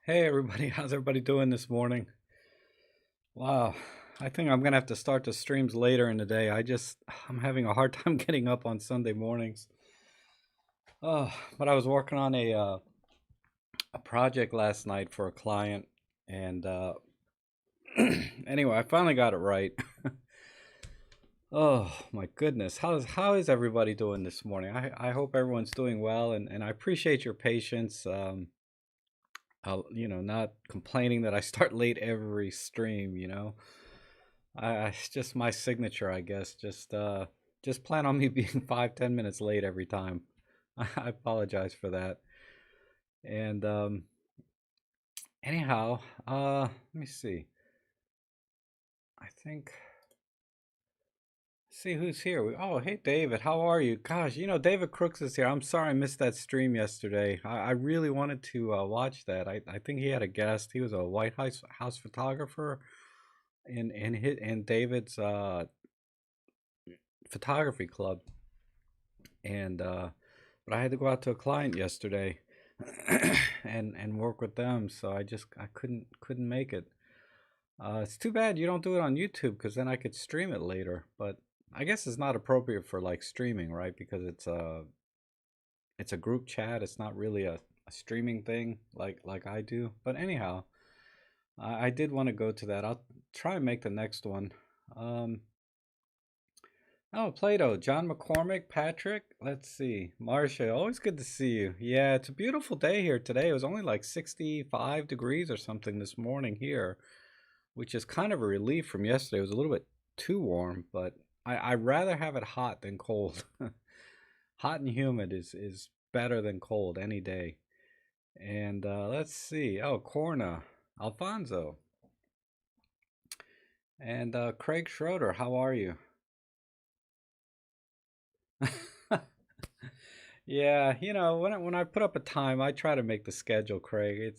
Hey everybody, how's everybody doing this morning? Wow, I think I'm gonna have to start the streams later in the day. I'm having a hard time getting up on Sunday mornings. Oh, but I was working on a project last night for a client, and anyway, I finally got it right. Oh my goodness, how is everybody doing this morning? I hope everyone's doing well, and I appreciate your patience. Not complaining that I start late every stream. It's just my signature, I guess. Just plan on me being 5, 10 minutes late every time. I apologize for that. And anyhow, let me see. I think see who's here. Oh, hey David, how are you? Gosh, David Crooks is here. I'm sorry I missed that stream yesterday. I really wanted to watch that. I think he had a guest. He was a White House photographer in David's photography club, and but I had to go out to a client yesterday and work with them, so I couldn't make it. It's too bad you don't do it on YouTube because then I could stream it later. But I guess it's not appropriate for like streaming, right? Because it's a group chat. It's not really a streaming thing like I do. But anyhow, I did want to go to that. I'll try and make the next one. Um, Oh, Plato, John McCormick, Patrick. Let's see. Marcia, always good to see you. Yeah, it's a beautiful day here today. It was only like 65 degrees or something this morning here, which is kind of a relief from yesterday. It was a little bit too warm, but I'd rather have it hot than cold. Hot and humid is better than cold any day. And let's see. Oh, Corna, Alfonso, and Craig Schroeder, how are you? Yeah, when I put up a time, I try to make the schedule, Craig.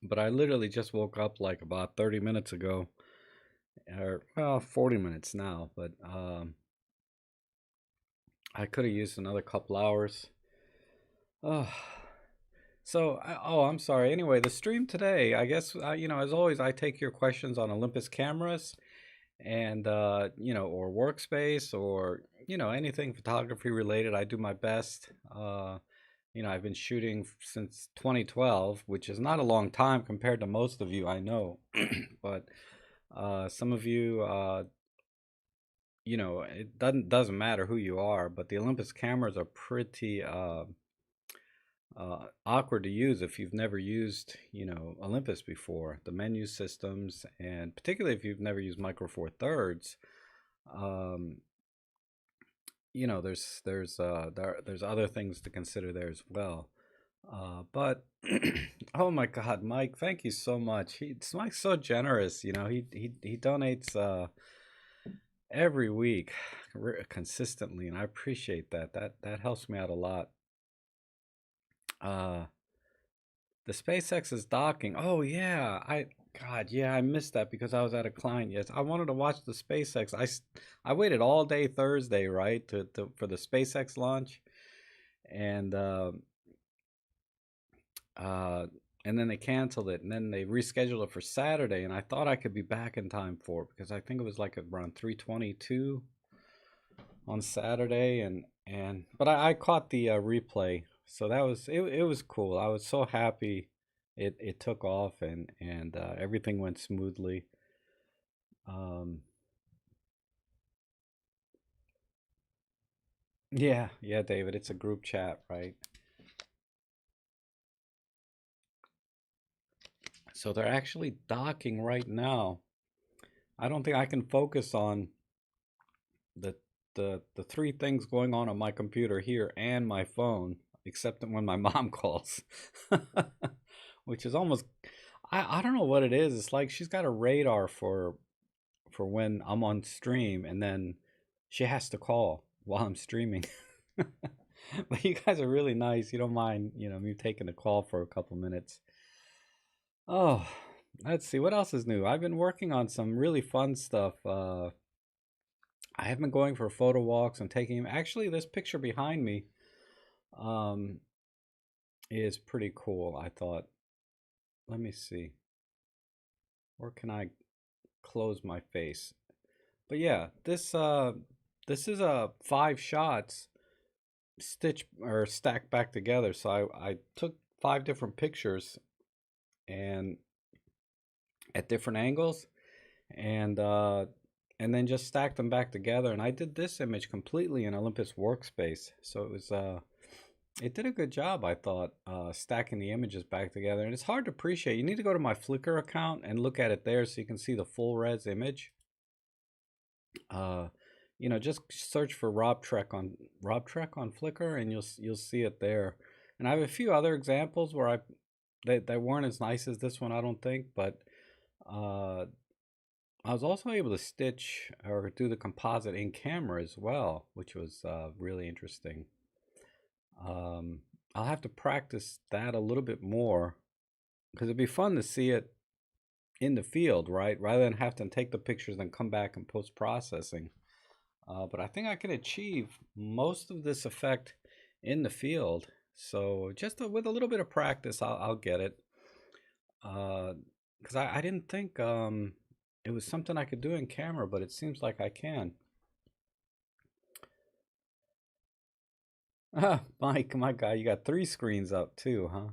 But I literally just woke up like about 30 minutes ago, or well, 40 minutes now, but I could have used another couple hours. Oh, I'm sorry. Anyway, the stream today, I guess, as always, I take your questions on Olympus cameras and or workspace or anything photography related. I do my best. I've been shooting since 2012, which is not a long time compared to most of you, I know. But some of you, it doesn't matter who you are, but the Olympus cameras are pretty awkward to use if you've never used, Olympus before. The menu systems, and particularly if you've never used Micro Four Thirds, um, there's other things to consider there as well. But oh my God, Mike, thank you so much. Mike's so generous. He donates every week consistently, and I appreciate that. That helps me out a lot. Uh, the SpaceX is docking. Oh yeah, God, yeah, I missed that because I was at a client. Yes, I wanted to watch the SpaceX. I waited all day Thursday, right, for the SpaceX launch, and uh, and then they canceled it, and then they rescheduled it for Saturday, and I thought I could be back in time for it because I think it was like around 3:22 on Saturday, and but I caught the replay, so that was it. It was cool. I was so happy it took off and everything went smoothly. Um, yeah, yeah, David, it's a group chat, right? So they're actually docking right now. I don't think I can focus on the the three things going on my computer here and my phone, except when my mom calls, which is almost I don't know what it is. It's like she's got a radar for when I'm on stream, and then she has to call while I'm streaming. But you guys are really nice. You don't mind, me taking a call for a couple minutes. Oh, let's see what else is new. I've been working on some really fun stuff. I have been going for photo walks and taking. Actually, this picture behind me, um, is pretty cool, I thought. Let me see. Where can I close my face? But yeah, this is five shots stitched or stacked back together. So I took five different pictures and at different angles and then just stacked them back together. And I did this image completely in Olympus workspace. So it did a good job, I thought, stacking the images back together. And it's hard to appreciate. You need to go to my Flickr account and look at it there so you can see the full res image. You know, just search for robtrek on Flickr, and you'll see it there. And I have a few other examples where they weren't as nice as this one, I don't think, but I was also able to stitch or do the composite in camera as well, which was really interesting. I'll have to practice that a little bit more because it'd be fun to see it in the field, right? Rather than have to take the pictures and come back and post processing. But I think I can achieve most of this effect in the field. So just with a little bit of practice, I'll get it. Because I didn't think it was something I could do in camera, but it seems like I can. Mike, my guy, you got 3 screens up too, huh?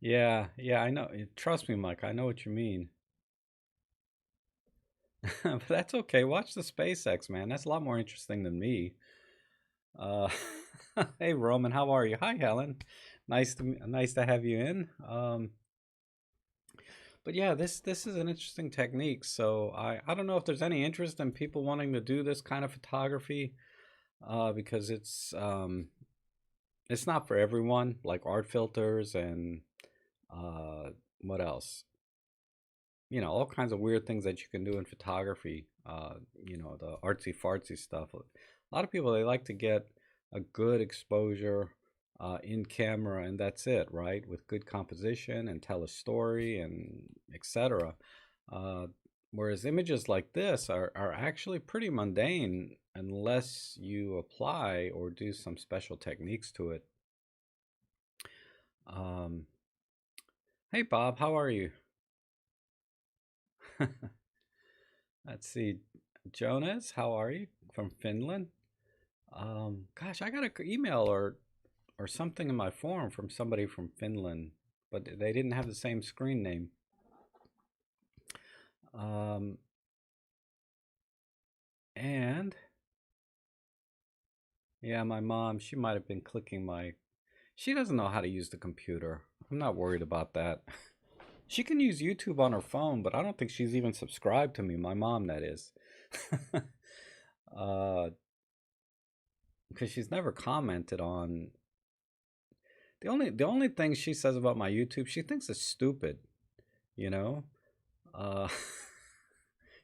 Yeah, yeah, I know. Trust me, Mike, I know what you mean. But that's okay. Watch the SpaceX, man. That's a lot more interesting than me. Uh, hey, Roman, how are you? Hi, Helen. Nice to have you in. But yeah, this is an interesting technique. So I don't know if there's any interest in people wanting to do this kind of photography, because it's not for everyone. Like art filters and uh, what else? You know, all kinds of weird things that you can do in photography. You know, the artsy fartsy stuff. A lot of people, they like to get a good exposure in camera, and that's it, right? With good composition and tell a story and etc. Uh, Whereas images like this are actually pretty mundane unless you apply or do some special techniques to it. Um, hey, Bob, how are you? Let's see. Jonas, how are you? From Finland? Gosh, I got an email or something in my form from somebody from Finland, but they didn't have the same screen name. Um, and yeah, my mom, she might have been clicking she doesn't know how to use the computer. I'm not worried about that. She can use YouTube on her phone, but I don't think she's even subscribed to me. My mom, that is. uh, because she's never commented on the only thing she says about my YouTube, she thinks it's stupid, you know? Uh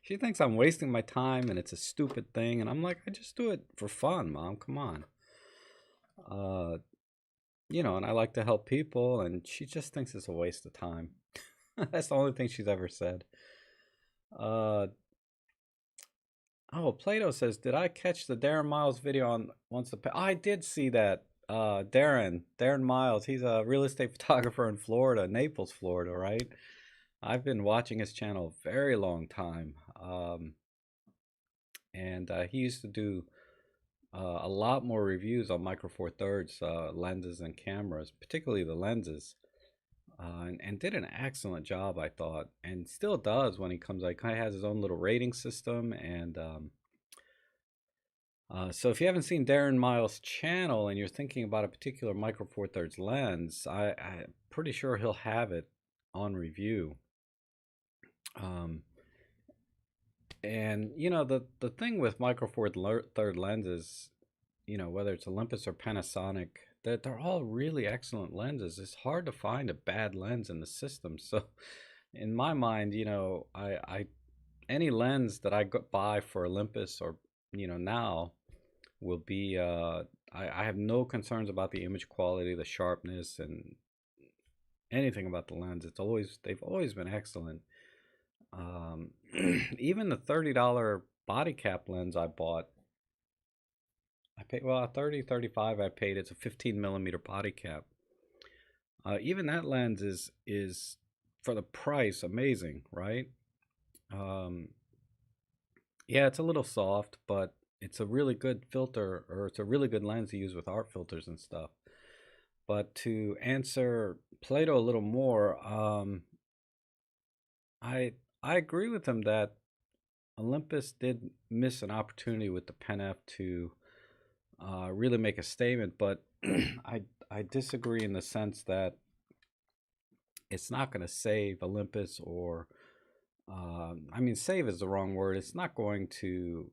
she thinks I'm wasting my time and it's a stupid thing, and I'm like, I just do it for fun, Mom. Come on. Uh you know, and I like to help people, and she just thinks it's a waste of time. That's the only thing she's ever said. Uh oh, Plato says, did I catch the Darren Miles video on once the I did see that. Darren Miles, he's a real estate photographer in Florida, Naples, Florida, right? I've been watching his channel a very long time. And he used to do a lot more reviews on Micro Four Thirds lenses and cameras, particularly the lenses, and did an excellent job, I thought, and still does when he comes. Like, he has his own little rating system, and so if you haven't seen Darren Miles' channel and you're thinking about a particular Micro Four Thirds lens, I'm pretty sure he'll have it on review. Um, and you know, the thing with Micro Four Third lenses, you know, whether it's Olympus or Panasonic, that they're all really excellent lenses. It's hard to find a bad lens in the system. So, in my mind, you know, I any lens that I buy for Olympus or you know now will be I have no concerns about the image quality, the sharpness, and anything about the lens. They've always been excellent. Even the $30 body cap lens I bought, I paid, well, 30, 35 I paid. It's a 15 millimeter body cap. Even that lens is for the price amazing, right? Um, yeah, it's a little soft, but it's a really good filter, or it's a really good lens to use with art filters and stuff. But to answer Plato a little more, I I agree with him that Olympus did miss an opportunity with the Pen F to really make a statement, but I disagree in the sense that it's not going to save Olympus, or I mean, save is the wrong word. It's not going to,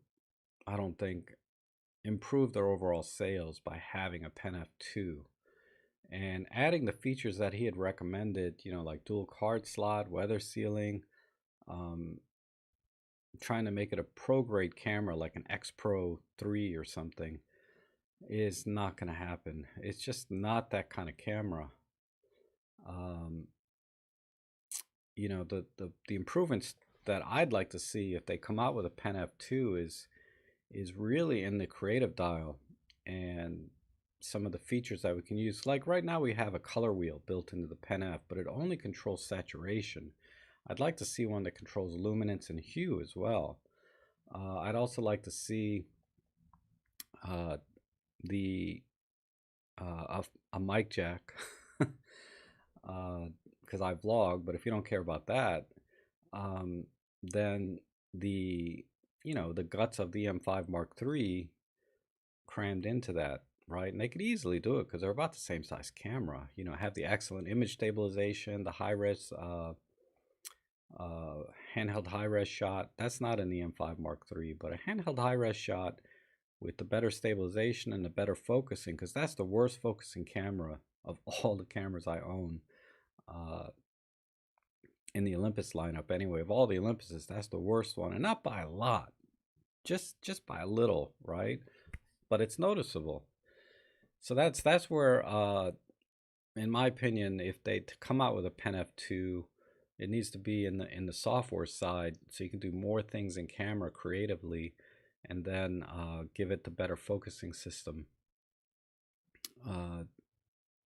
I don't think, improve their overall sales by having a Pen F2 and adding the features that he had recommended, like dual card slot, weather sealing, um, trying to make it a pro grade camera like an X Pro 3 or something is not going to happen. It's just not that kind of camera. Um, the improvements that I'd like to see if they come out with a Pen F2 is really in the creative dial and some of the features that we can use. Like right now we have a color wheel built into the Pen F, but it only controls saturation. I'd like to see one that controls luminance and hue as well. I'd also like to see uh, the a mic jack because I vlog. But if you don't care about that, um, then the the guts of the M5 Mark III crammed into that, right? And they could easily do it because they're about the same size camera. Have the excellent image stabilization, the high res handheld high res shot. That's not in the M5 Mark III, but a handheld high res shot with the better stabilization and the better focusing, because that's the worst focusing camera of all the cameras I own uh, in the Olympus lineup. Anyway, of all the Olympuses, that's the worst one, and not by a lot, just by a little, right? But it's noticeable. So that's where, in my opinion, if they come out with a Pen F2, it needs to be in the software side, so you can do more things in camera creatively, and then give it the better focusing system uh,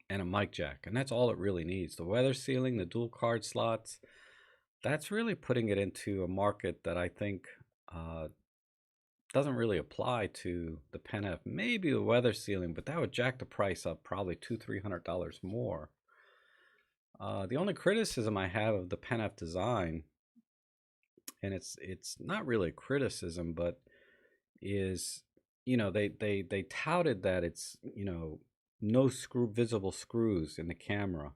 and a mic jack, and that's all it really needs. The weather sealing, the dual card slots, that's really putting it into a market that I think doesn't really apply to the Pen F. Maybe the weather sealing, but that would jack the price up probably $200-300 more. The only criticism I have of the Pen F design, and it's not really a criticism, but is they touted that it's no visible screws in the camera,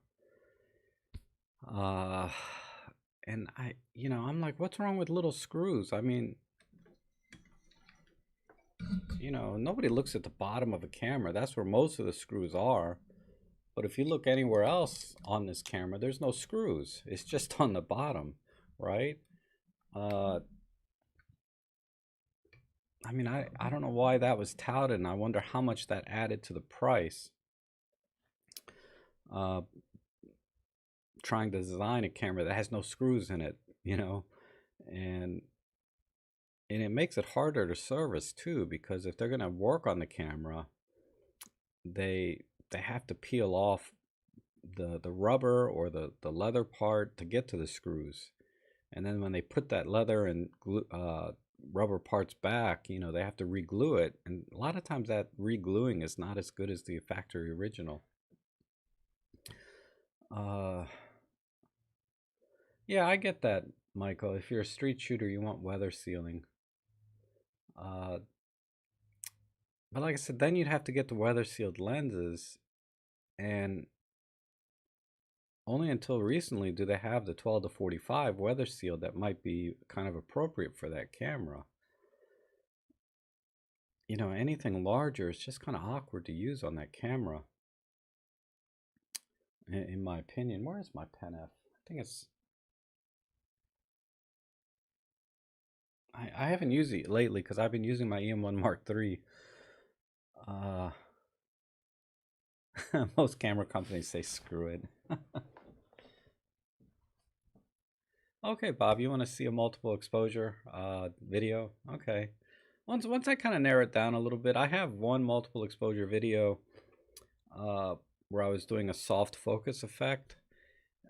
uh and I'm like, what's wrong with little screws? I mean, nobody looks at the bottom of a camera. That's where most of the screws are. But if you look anywhere else on this camera, there's no screws. It's just on the bottom, right? uh I mean, I don't know why that was touted, and I wonder how much that added to the price. Uh, Trying to design a camera that has no screws in it, and it makes it harder to service too, because if they're gonna work on the camera, they have to peel off the rubber or the leather part to get to the screws, and then when they put that leather and rubber parts back, they have to re-glue it, and a lot of times that re-gluing is not as good as the factory original. Yeah, I get that, Michael. If you're a street shooter, you want weather sealing. Uh, but like I said, then you'd have to get the weather sealed lenses, and only until recently do they have the 12 to 45 weather sealed that might be kind of appropriate for that camera. Anything larger is just kind of awkward to use on that camera, in my opinion. Where is my Pen F? I think it's. I haven't used it lately because I've been using my EM1 Mark III. Uh, most camera companies say screw it. Okay, Bob, you want to see a multiple exposure video? Okay. Once I kind of narrow it down a little bit, I have one multiple exposure video uh, where I was doing a soft focus effect.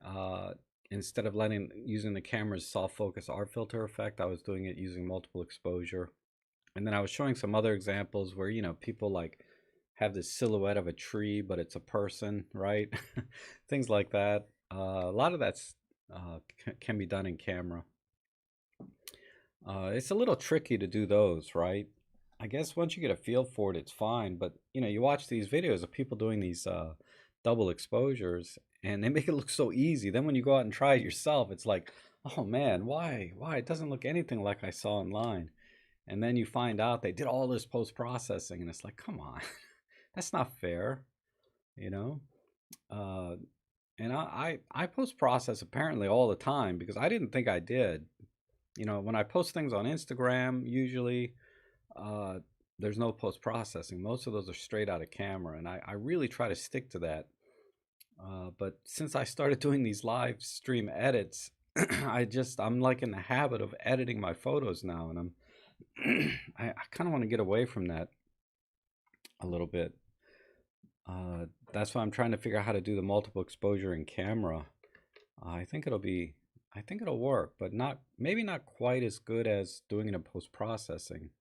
Uh, Instead of using the camera's soft focus art filter effect, I was doing it using multiple exposure. And then I was showing some other examples where, people like have this silhouette of a tree, but it's a person, right? Things like that. A lot of that's can be done in camera. It's a little tricky to do those, right? I guess once you get a feel for it, it's fine. But you watch these videos of people doing these double exposures, and they make it look so easy. Then when you go out and try it yourself, it's like, oh man, why? Why? It doesn't look anything like I saw online. And then you find out they did all this post processing, and it's like, come on, that's not fair, you know. Uh, and I post process apparently all the time because I didn't think I did. When I post things on Instagram, usually uh, there's no post processing. Most of those are straight out of camera, and I really try to stick to that. But since I started doing these live stream edits, I'm like in the habit of editing my photos now, and I kind of want to get away from that a little bit. That's why I'm trying to figure out how to do the multiple exposure in camera. I think it'll work, but maybe not quite as good as doing it in post processing.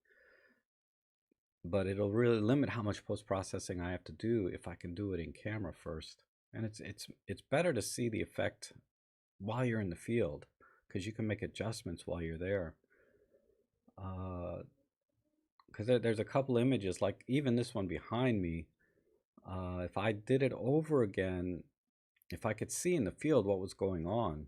But it'll really limit how much post processing I have to do if I can do it in camera first. And it's better to see the effect while you're in the field because you can make adjustments while you're there. Because there's a couple images, like even this one behind me. If I did it over again, if I could see in the field what was going on,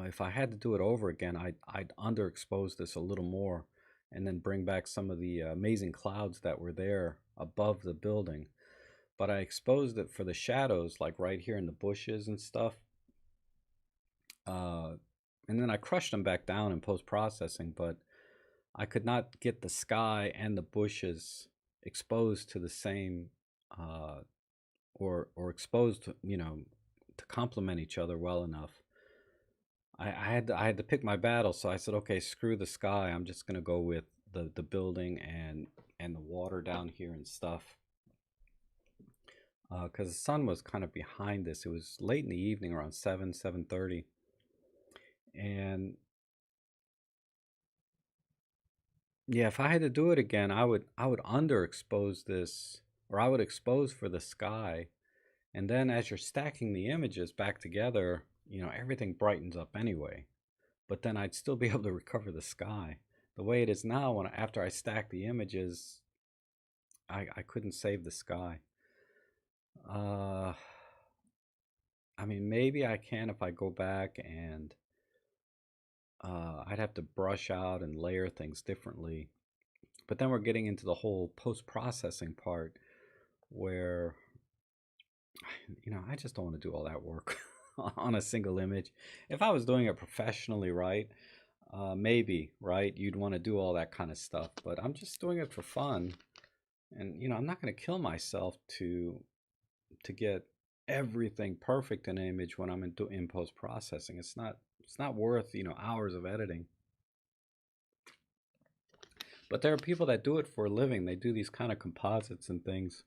if I had to do it over again, I'd underexpose this a little more and then bring back some of the amazing clouds that were there above the building. But I exposed it for the shadows, like right here in the bushes and stuff. Uh, and then I crushed them back down in post processing, but I could not get the sky and the bushes exposed to the same, or exposed, to complement each other well enough. I had to pick my battle, so I said, okay, screw the sky. I'm just gonna go with the building and the water down here and stuff. Because the sun was kind of behind this. It was late in the evening, around 7:30, and yeah, if I had to do it again, I would underexpose this, or I would expose for the sky, and then as you're stacking the images back together, everything brightens up anyway. But then I'd still be able to recover the sky. The way it is now, after I stack the images, I couldn't save the sky. Uh, I mean, maybe I can if I go back and I'd have to brush out and layer things differently. But then we're getting into the whole post processing part where, I just don't want to do all that work on a single image. If I was doing it professionally, right? Maybe, right? You'd want to do all that kind of stuff. But I'm just doing it for fun. And, I'm not going to kill myself to get everything perfect in an image when I'm in post processing. It's not worth, hours of editing. But there are people that do it for a living. They do these kind of composites and things.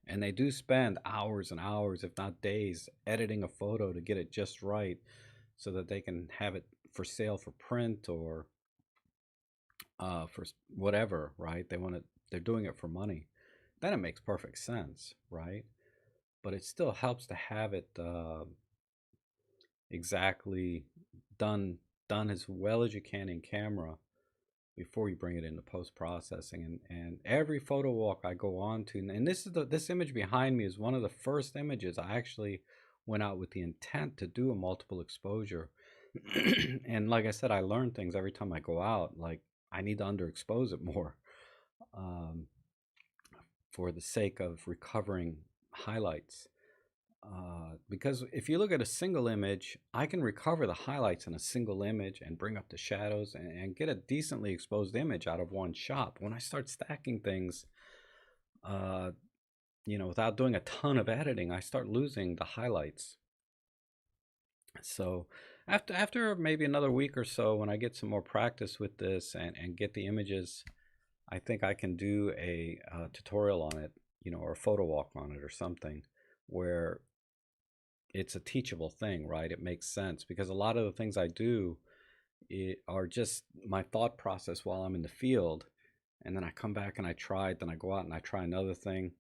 And they do spend hours and hours, if not days, editing a photo to get it just right so that they can have it for sale for print or for whatever, right? They're doing it for money. Then it makes perfect sense, right? But it still helps to have it exactly done as well as you can in camera before you bring it into post processing. And every photo walk I go on to, and this image behind me is one of the first images I actually went out with the intent to do a multiple exposure. And like I said, I learn things every time I go out. Like I need to underexpose it more, um, for the sake of recovering highlights. Because if you look at a single image, I can recover the highlights in a single image and bring up the shadows and get a decently exposed image out of one shot. When I start stacking things, uh, without doing a ton of editing, I start losing the highlights. So After maybe another week or so, when I get some more practice with this and get the images, I think I can do a tutorial on it, or a photo walk on it or something, where it's a teachable thing, right? It makes sense because a lot of the things I do are just my thought process while I'm in the field, and then I come back and I try it, then I go out and I try another thing,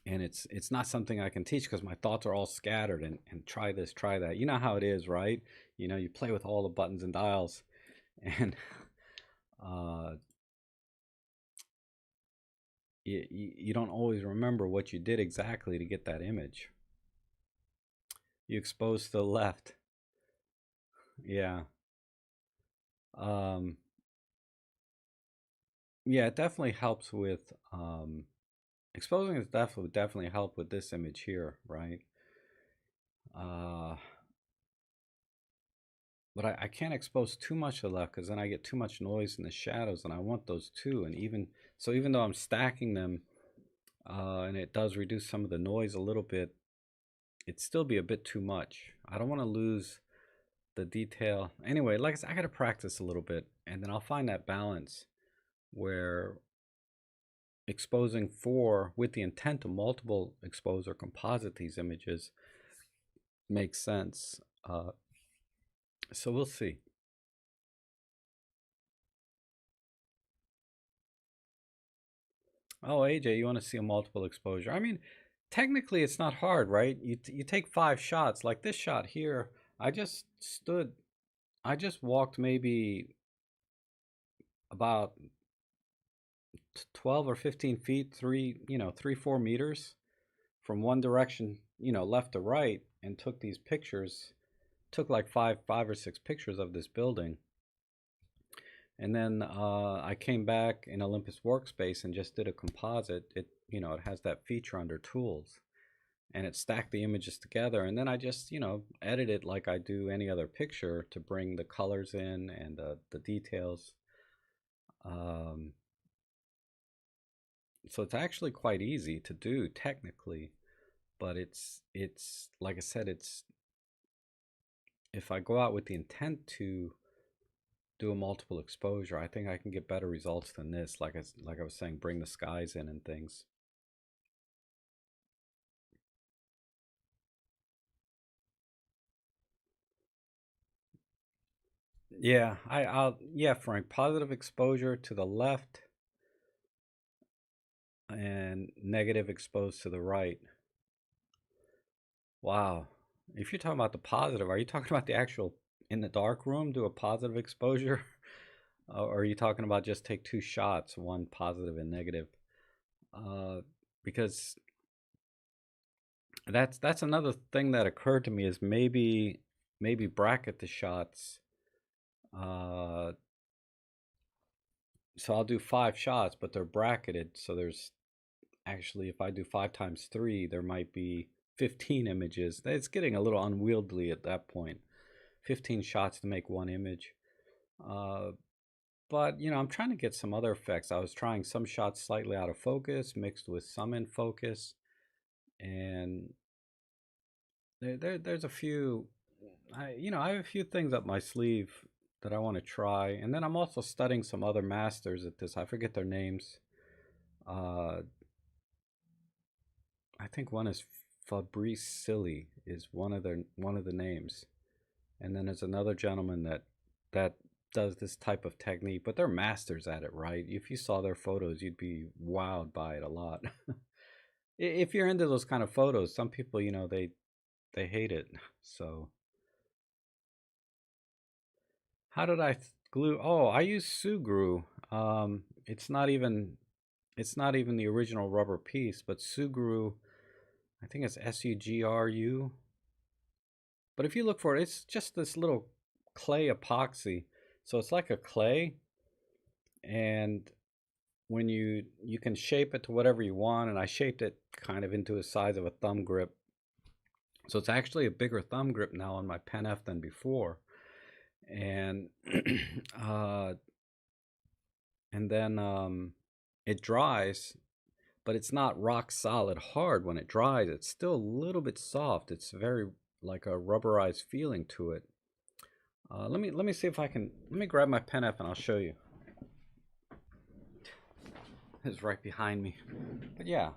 and it's not something I can teach because my thoughts are all scattered and try this, try that. You know how it is, right? You play with all the buttons and dials, and uh, you don't always remember what you did exactly to get that image. You expose to the left. Yeah. Um, yeah, it definitely helps with exposing is definitely help with this image here, right? Uh, but I can't expose too much to the left because then I get too much noise in the shadows, and I want those too. And even though I'm stacking them, and it does reduce some of the noise a little bit, it'd still be a bit too much. I don't want to lose the detail. Anyway, like I said, I got to practice a little bit, and then I'll find that balance where exposing for with the intent to multiple expose or composite these images makes sense. So we'll see. Oh, AJ, you want to see a multiple exposure? I mean, technically it's not hard, right? You take 5 shots. Like this shot here, I just stood, I just walked maybe about 12 or 15 feet, 3, 4 meters from one direction, left to right, and took these pictures. Took like five or six pictures of this building. And then I came back in Olympus Workspace and just did a composite. It has that feature under Tools, and it stacked the images together. And then I just, edit it like I do any other picture to bring the colors in and the details. Um, so it's actually quite easy to do technically, but it's like I said, it's if I go out with the intent to do a multiple exposure, I think I can get better results than this. Like I was saying, bring the skies in and things. Yeah, yeah, Frank. Positive exposure to the left and negative exposed to the right. Wow. If you're talking about the positive, are you talking about the actual in the dark room do a positive exposure? Or are you talking about just take 2 shots, one positive and negative? Uh, because that's another thing that occurred to me is maybe bracket the shots. Uh, so I'll do 5 shots, but they're bracketed. So there's actually, if I do 5 times 3, there might be 15 images. It's getting a little unwieldy at that point. 15 shots to make one image. Uh, but I'm trying to get some other effects. I was trying some shots slightly out of focus, mixed with some in focus, and there's a few. I have a few things up my sleeve that I want to try, and then I'm also studying some other masters at this. I forget their names. Uh, I think one is Fabrice Silly is one of the names, and then there's another gentleman that does this type of technique, but they're masters at it, right? If you saw their photos, you'd be wowed by it a lot. If you're into those kind of photos, some people, they hate it. So how did I glue? Oh, I use Sugru. It's not even the original rubber piece, but Sugru. I think it's Sugru. But if you look for it, it's just this little clay epoxy. So it's like a clay, and when you can shape it to whatever you want, and I shaped it kind of into the size of a thumb grip. So it's actually a bigger thumb grip now on my Pen F than before. And uh, and then it dries, but it's not rock solid hard when it dries. It's still a little bit soft. It's very like a rubberized feeling to it. Let me see if I can. Let me grab my pen F and I'll show you. It's right behind me. But yeah,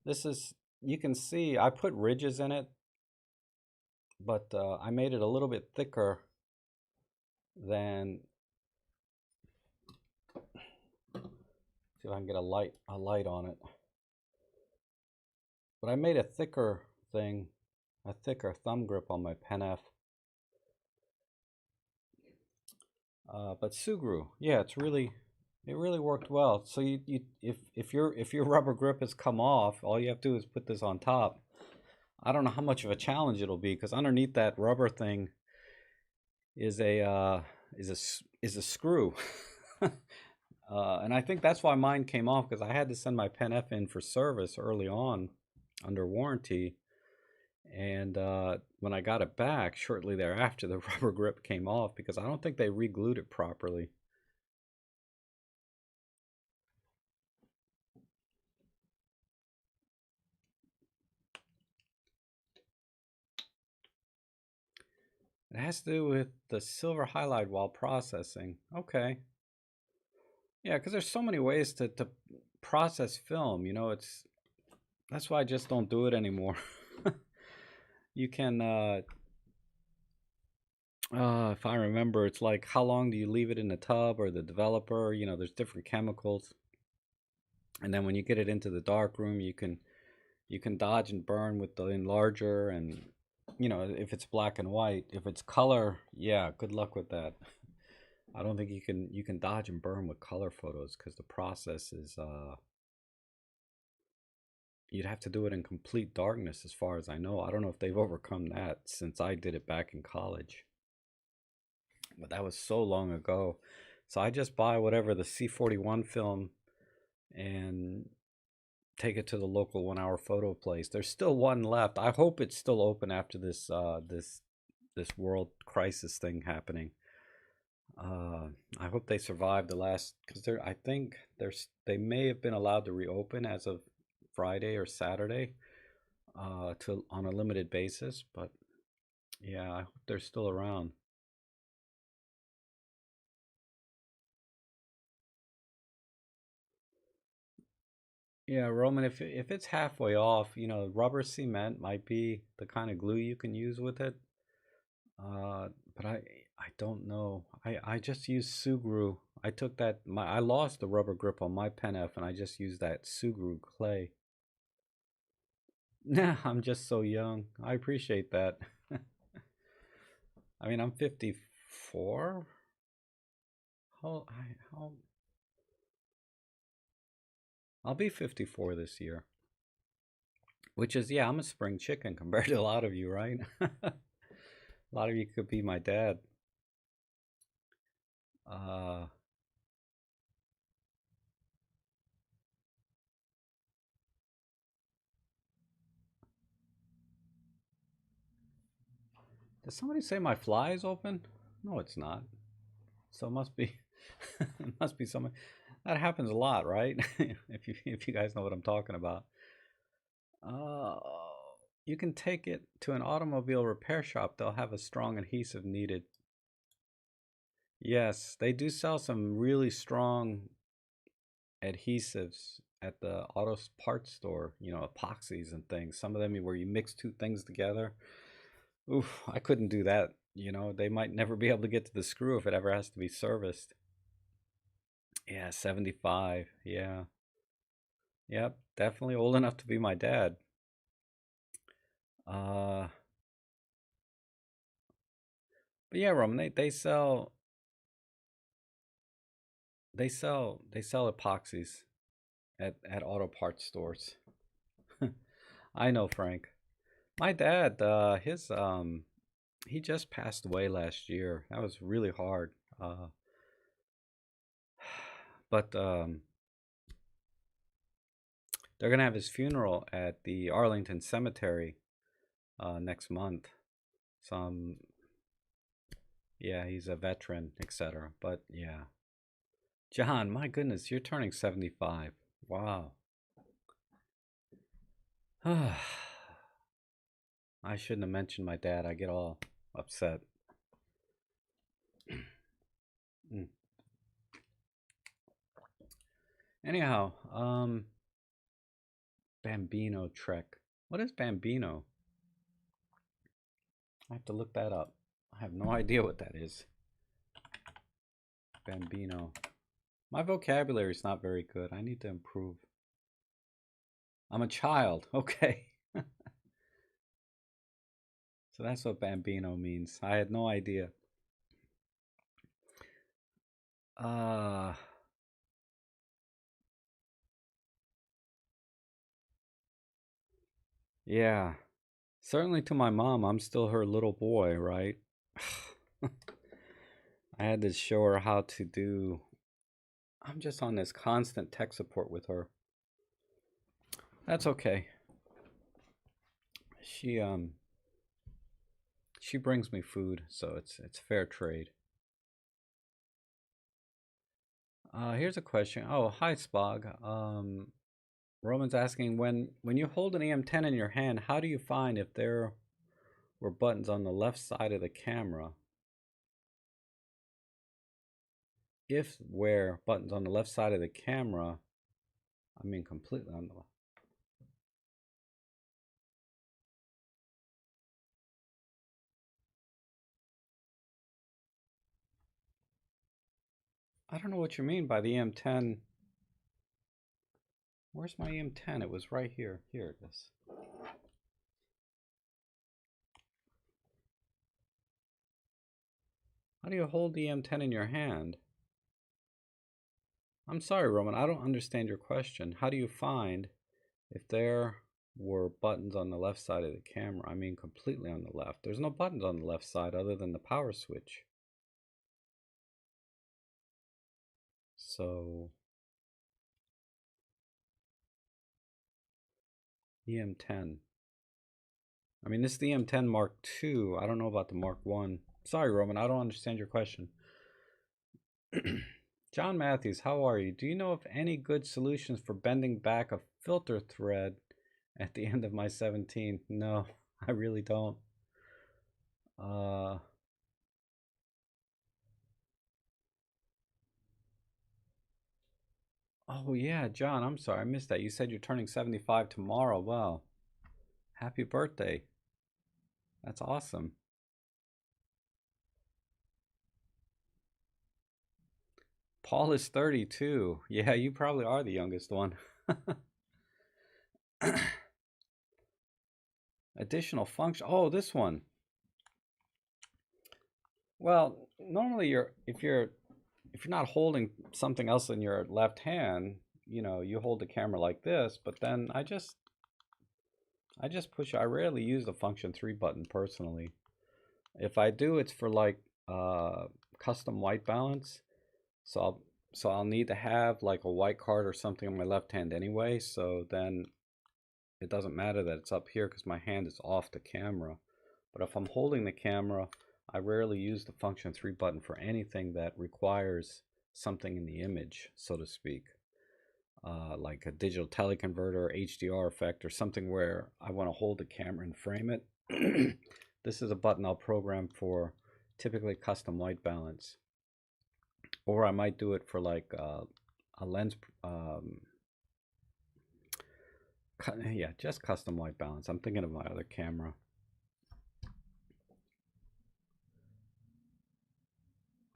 this is. You can see I put ridges in it, but I made it a little bit thicker than. See if I can get a light on it. But I made a thicker thing, a thicker thumb grip on my pen F. But Sugru, yeah, it really worked well. So if your rubber grip has come off, all you have to do is put this on top. I don't know how much of a challenge it'll be because underneath that rubber thing is a screw. And I think that's why mine came off, because I had to send my pen F in for service early on under warranty. And when I got it back shortly thereafter, the rubber grip came off because I don't think they re-glued it properly. It has to do with the silver highlight while processing. Okay. Yeah, because there's so many ways to process film. You know, that's why I just don't do it anymore. You can, if I remember, it's like how long do you leave it in the tub or the developer? You know, there's different chemicals, and then when you get it into the dark room, you can dodge and burn with the enlarger, and you know, if it's black and white. If it's color, yeah, good luck with that. I don't think you can dodge and burn with color photos because the process is you'd have to do it in complete darkness as far as I know. I don't know if they've overcome that since I did it back in college. But that was so long ago. So I just buy whatever the C41 film and take it to the local 1 hour photo place. There's still one left. I hope it's still open after this world crisis thing happening. I hope they survive the last, because I think they may have been allowed to reopen as of Friday or Saturday, to on a limited basis. But yeah, I hope they're still around. Yeah, Roman, if it's halfway off, you know, rubber cement might be the kind of glue you can use with it. But I don't know. I just used Sugru. I took I lost the rubber grip on my pen F and I just used that Sugru clay. Nah, I'm just so young. I appreciate that. I mean, I'm 54. How I'll be 54 this year. Which is, yeah, I'm a spring chicken compared to a lot of you, right? A lot of you could be my dad. Uh, did somebody say my fly is open? No, it's not. So it must be, it must be something that happens a lot, right? If you guys know what I'm talking about. Uh, you can take it to an automobile repair shop. They'll have a strong adhesive needed. Yes, they do sell some really strong adhesives at the auto parts store, you know, epoxies and things. Some of them where you mix two things together. Oof, I couldn't do that. You know, they might never be able to get to the screw if it ever has to be serviced. Yeah, 75. Yeah. Yep, definitely old enough to be my dad. Uh but yeah, Roman, they sell epoxies at auto parts stores. I know, Frank. My dad, he just passed away last year. That was really hard. But they're gonna have his funeral at the Arlington Cemetery next month. Some, yeah, he's a veteran, etc. But yeah, John, my goodness, you're turning 75. Wow. I shouldn't have mentioned my dad. I get all upset. Mm. Anyhow, Bambino Trek. What is Bambino? I have to look that up. I have no idea what that is. Bambino. My vocabulary is not very good. I need to improve. I'm a child. Okay. So that's what Bambino means. I had no idea. Yeah. Certainly to my mom, I'm still her little boy, right? I had to show her how to do. I'm just on this constant tech support with her. That's okay. She brings me food, so it's fair trade. Here's a question. Oh, hi Spog. Roman's asking when you hold an EM10 in your hand, how do you find if there were buttons on the left side of the camera? If where buttons on the left side of the camera, I mean completely on the left. I don't know what you mean by the EM10. Where's my EM10? It was right here. Here it is. How do you hold the EM10 in your hand? I'm sorry, Roman, I don't understand your question. How do you find if there were buttons on the left side of the camera? I mean completely on the left. There's no buttons on the left side other than the power switch. So EM10. I mean, this is the EM10 Mark II. I don't know about the Mark 1. Sorry, Roman, I don't understand your question. John Matthews, how are you? Do you know of any good solutions for bending back a filter thread at the end of my 17? No, I really don't. Oh yeah, John, I'm sorry, I missed that. You said you're turning 75 tomorrow. Wow. Happy birthday. That's awesome. Paul is 32. Yeah, you probably are the youngest one. Additional function. Oh, this one. Well, normally if you're not holding something else in your left hand, you hold the camera like this, but then I just push. I rarely use the function 3 button personally. If I do, it's for like custom white balance. So I'll need to have like a white card or something on my left hand anyway, so then it doesn't matter that it's up here because my hand is off the camera. But if I'm holding the camera, I rarely use the function 3 button for anything that requires something in the image, so to speak. Like a digital teleconverter, HDR effect, or something where I want to hold the camera and frame it. This is a button I'll program for typically custom white balance. Or I might do it for like a lens, yeah, just custom white balance. I'm thinking of my other camera.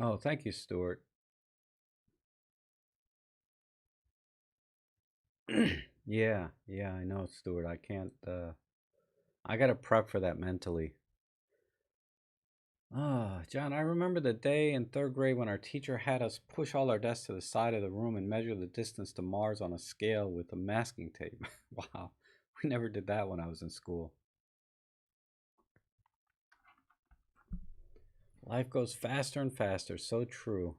Oh, thank you, Stuart. Yeah, I know, Stuart. I can't, I gotta prep for that mentally. Ah, John, I remember the day in 3rd grade when our teacher had us push all our desks to the side of the room and measure the distance to Mars on a scale with a masking tape. Wow, we never did that when I was in school. Life goes faster and faster, so true.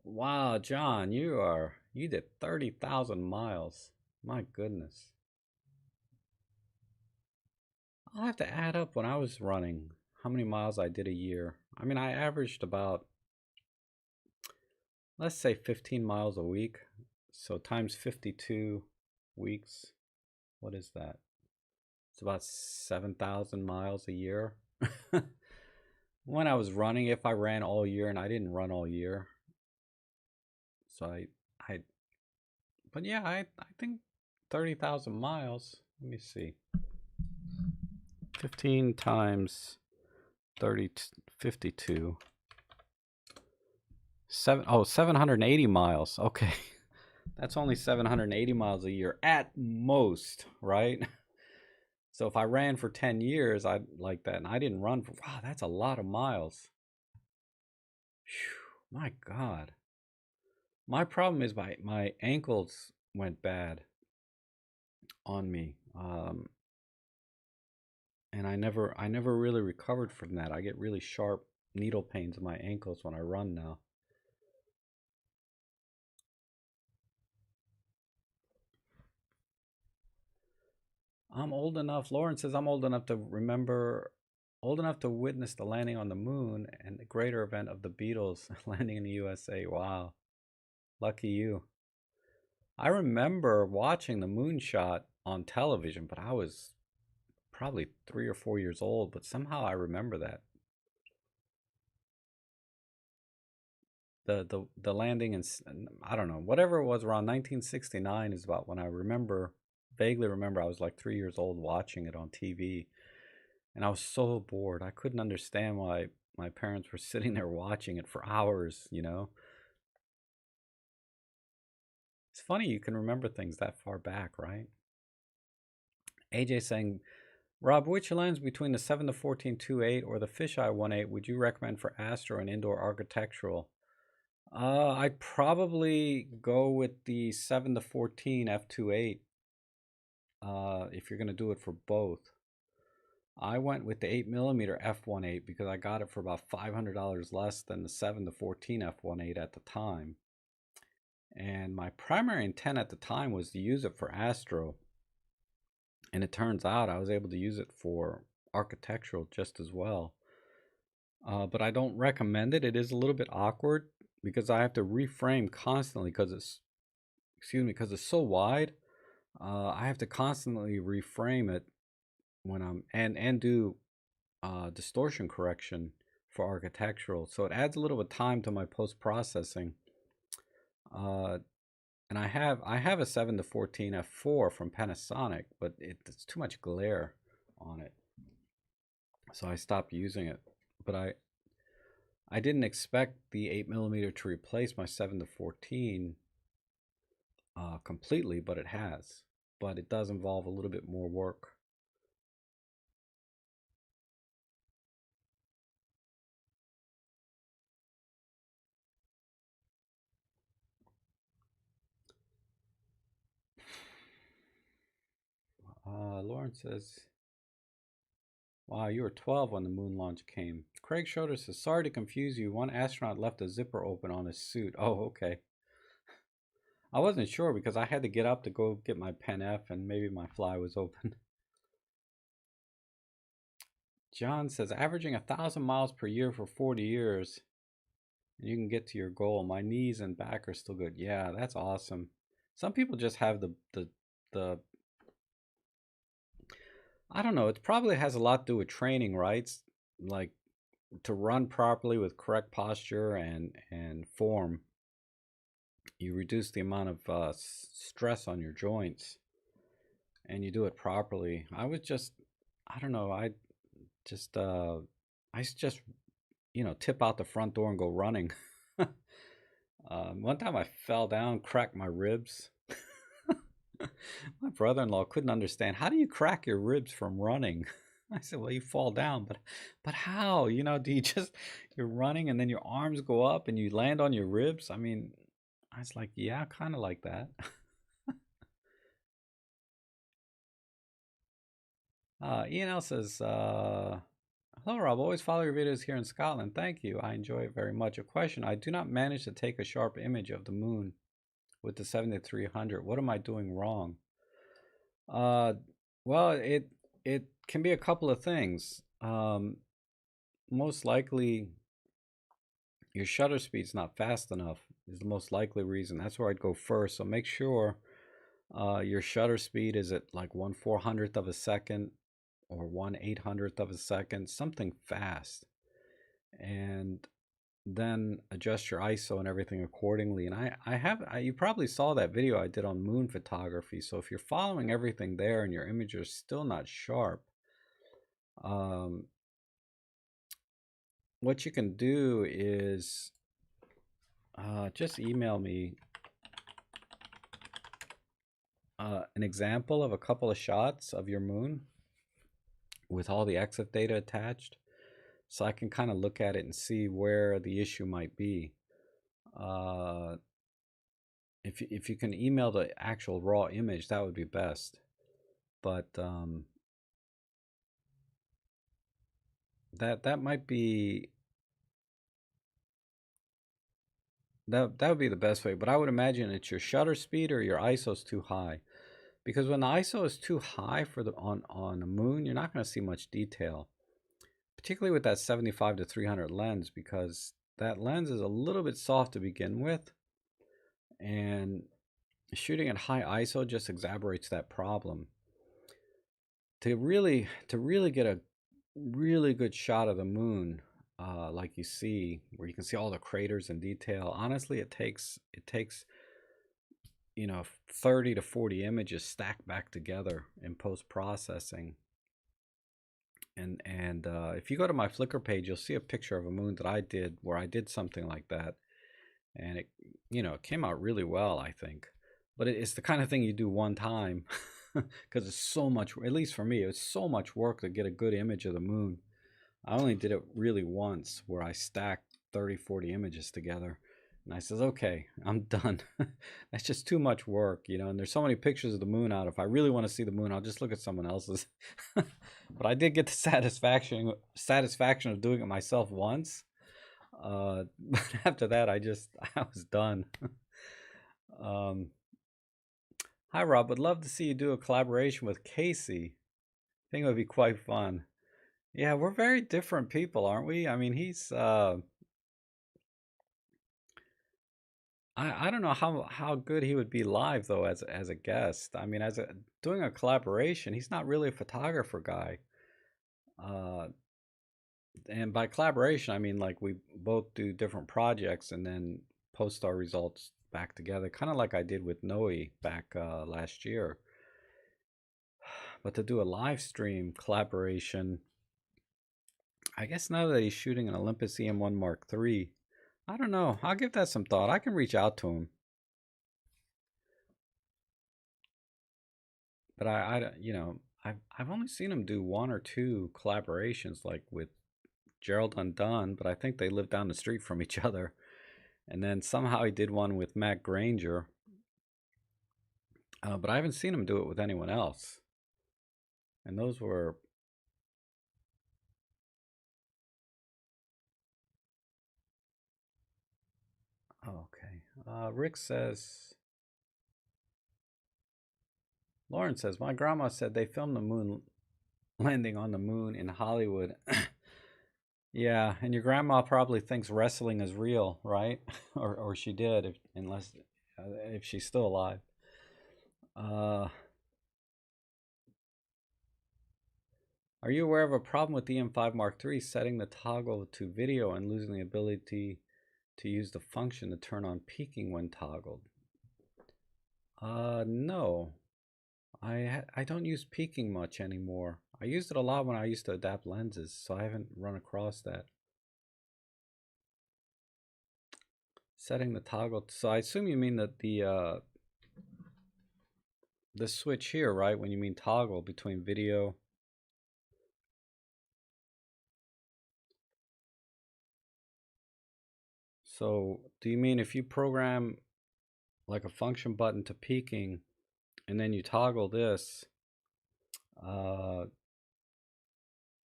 Wow, John, you did 30,000 miles. My goodness. I'll have to add up when I was running how many miles I did a year. I mean, I averaged about, let's say 15 miles a week. So times 52 weeks. What is that? It's about 7,000 miles a year. When I was running, if I ran all year, and I didn't run all year. So but yeah, I think 30,000 miles. Let me see. 15 times 30, 52. 780 miles. Okay. That's only 780 miles a year at most, right? So if I ran for 10 years, I'd like that. And I didn't run for, wow, that's a lot of miles. Whew, my God. My problem is my ankles went bad on me. And I never really recovered from that. I get really sharp needle pains in my ankles when I run now. I'm old enough, Lauren says I'm old enough to remember, old enough to witness the landing on the moon and the greater event of the Beatles landing in the USA. Wow. Lucky you. I remember watching the moonshot on television, but I was probably 3 or 4 years old, but somehow I remember that. The landing in, I don't know, whatever it was, around 1969 is about when I vaguely remember I was like 3 years old watching it on TV. And I was so bored. I couldn't understand why my parents were sitting there watching it for hours, you know? It's funny you can remember things that far back, right? AJ saying, Rob, which lens between the 7 to 14 2.8 or the fisheye 1.8 would you recommend for astro and indoor architectural? I'd probably go with the 7 to 14 f2.8 if you're going to do it for both. I went with the 8mm f1.8 because I got it for about $500 less than the 7 to 14 f1.8 at the time. And my primary intent at the time was to use it for astro. And it turns out I was able to use it for architectural just as well. But I don't recommend it. It is a little bit awkward because I have to reframe constantly because it's so wide. I have to constantly reframe it when I'm and do distortion correction for architectural. So it adds a little bit of time to my post processing. And I have a 7 to 14 f4 from Panasonic, but it's too much glare on it, so I stopped using it. But I didn't expect the 8mm to replace my 7 to 14 completely, but it has. But it does involve a little bit more work. Lauren says, wow, you were 12 when the moon launch came. Craig Schroeder says, sorry to confuse you. One astronaut left a zipper open on his suit. Oh, okay. I wasn't sure because I had to get up to go get my pen F and maybe my fly was open. John says, averaging 1,000 miles per year for 40 years, and you can get to your goal. My knees and back are still good. Yeah, that's awesome. Some people just have the I don't know. It probably has a lot to do with training, right? Like to run properly with correct posture and form, you reduce the amount of stress on your joints, and you do it properly. I don't know. Just I just tip out the front door and go running. One time I fell down, cracked my ribs. My brother-in-law couldn't understand, how do you crack your ribs from running? I said, well, you fall down, but how? Do you just, you're running and then your arms go up and you land on your ribs? I mean, I was like, yeah, kind of like that. Ian L says, hello, Rob. Always follow your videos here in Scotland. Thank you. I enjoy it very much. A question. I do not manage to take a sharp image of the moon with the 7300. What am I doing wrong? Well, it can be a couple of things. Most likely, your shutter speed's not fast enough is the most likely reason. That's where I'd go first. So make sure your shutter speed is at like 1/400th of a second or 1/800th of a second, something fast. And then adjust your ISO and everything accordingly. And you probably saw that video I did on moon photography. So if you're following everything there and your image is still not sharp, what you can do is just email me an example of a couple of shots of your moon with all the EXIF data attached, so I can kind of look at it and see where the issue might be. If you can email the actual raw image, that would be best. But that might be that would be the best way. But I would imagine it's your shutter speed or your ISO is too high, because when the ISO is too high for the on a moon, you're not going to see much detail, particularly with that 75 to 300 lens, because that lens is a little bit soft to begin with, and shooting at high ISO just exacerbates that problem. To really get a really good shot of the moon, like you see, where you can see all the craters in detail, honestly, it takes 30 to 40 images stacked back together in post-processing. And if you go to my Flickr page, you'll see a picture of a moon that I did where I did something like that, and it it came out really well, I think. But it's the kind of thing you do one time, because it's so much, at least for me, it's so much work to get a good image of the moon. I only did it really once, where I stacked 30, 40 images together. And I says, okay, I'm done. That's just too much work, and there's so many pictures of the moon out. If I really want to see the moon, I'll just look at someone else's. But I did get the satisfaction of doing it myself once. But after that, I was done. Hi, Rob. Would love to see you do a collaboration with Casey. I think it would be quite fun. Yeah, we're very different people, aren't we? I mean, he's I don't know how good he would be live though as a guest. I mean, doing a collaboration, he's not really a photographer guy. And by collaboration, I mean like we both do different projects and then post our results back together, kind of like I did with Noe back last year. But to do a live stream collaboration, I guess now that he's shooting an Olympus EM1 Mark III, I don't know. I'll give that some thought. I can reach out to him. But I've only seen him do one or two collaborations, like with Gerald Undone, but I think they live down the street from each other. And then somehow he did one with Matt Granger. But I haven't seen him do it with anyone else. And those were... Oh, okay. Rick says... Lauren says, my grandma said they filmed the moon landing on the moon in Hollywood. Yeah, and your grandma probably thinks wrestling is real, right? or she did, if she's still alive. Are you aware of a problem with the EM5 Mark III setting the toggle to video and losing the ability to use the function to turn on peaking when toggled? No. I don't use peaking much anymore. I used it a lot when I used to adapt lenses, so I haven't run across that. Setting the toggle. So I assume you mean that the switch here, right? When you mean toggle between video. So do you mean if you program like a function button to peaking and then you toggle this,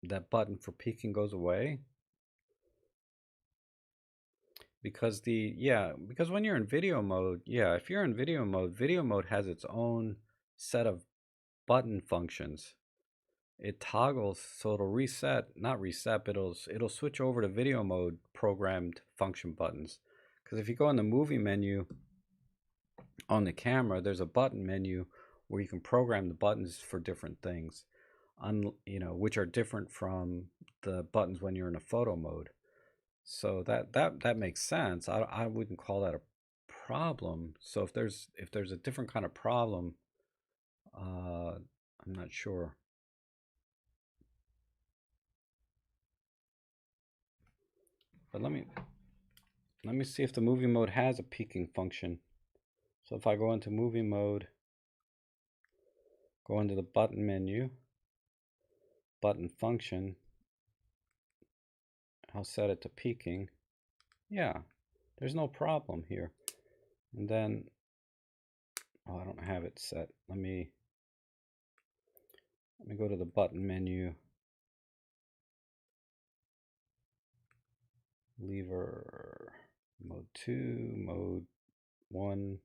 that button for peaking goes away? Because because when you're in video mode, if you're in video mode has its own set of button functions. it toggles, so it'll reset, not reset, but it'll switch over to video mode programmed function buttons. Because if you go in the movie menu on the camera, there's a button menu where you can program the buttons for different things, which are different from the buttons when you're in a photo mode. So that makes sense. I wouldn't call that a problem. So if there's a different kind of problem, I'm not sure. But let me see if the movie mode has a peaking function. So if I go into movie mode, go into the button menu, button function, I'll set it to peaking. Yeah, there's no problem here. And then, oh, I don't have it set. Let me go to the button menu, lever, mode 2, mode 1,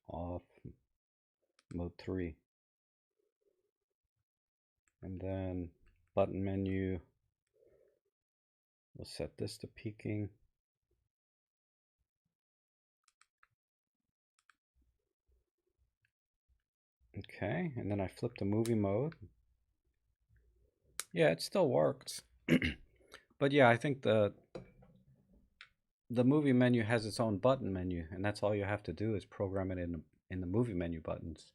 off, mode 3. And then button menu, we'll set this to peaking. Okay, and then I flip to movie mode. Yeah, it still works. But yeah, I think the movie menu has its own button menu, and that's all you have to do is program it in the movie menu buttons.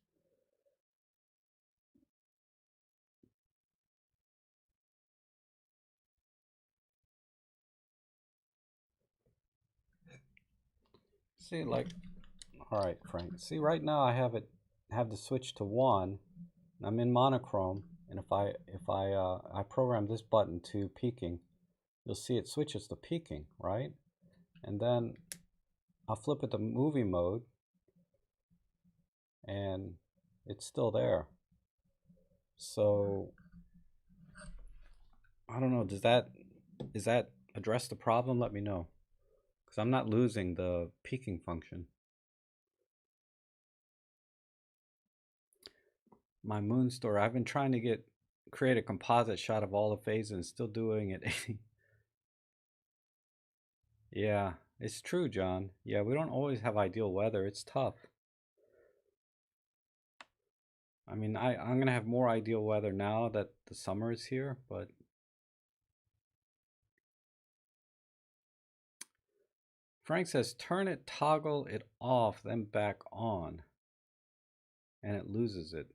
See, like, all right, Frank. See, right now I have the switch to 1. I'm in monochrome, and if I program this button to peaking, you'll see it switches to peaking, right? And then I'll flip it to movie mode, and it's still there. So I don't know. Does that address the problem? Let me know, because I'm not losing the peaking function. My moon story. I've been trying to create a composite shot of all the phases and still doing it. Yeah, it's true, John. Yeah, we don't always have ideal weather. It's tough. I mean, I'm gonna have more ideal weather now that the summer is here, but Frank says turn it, toggle it off, then back on, and it loses it.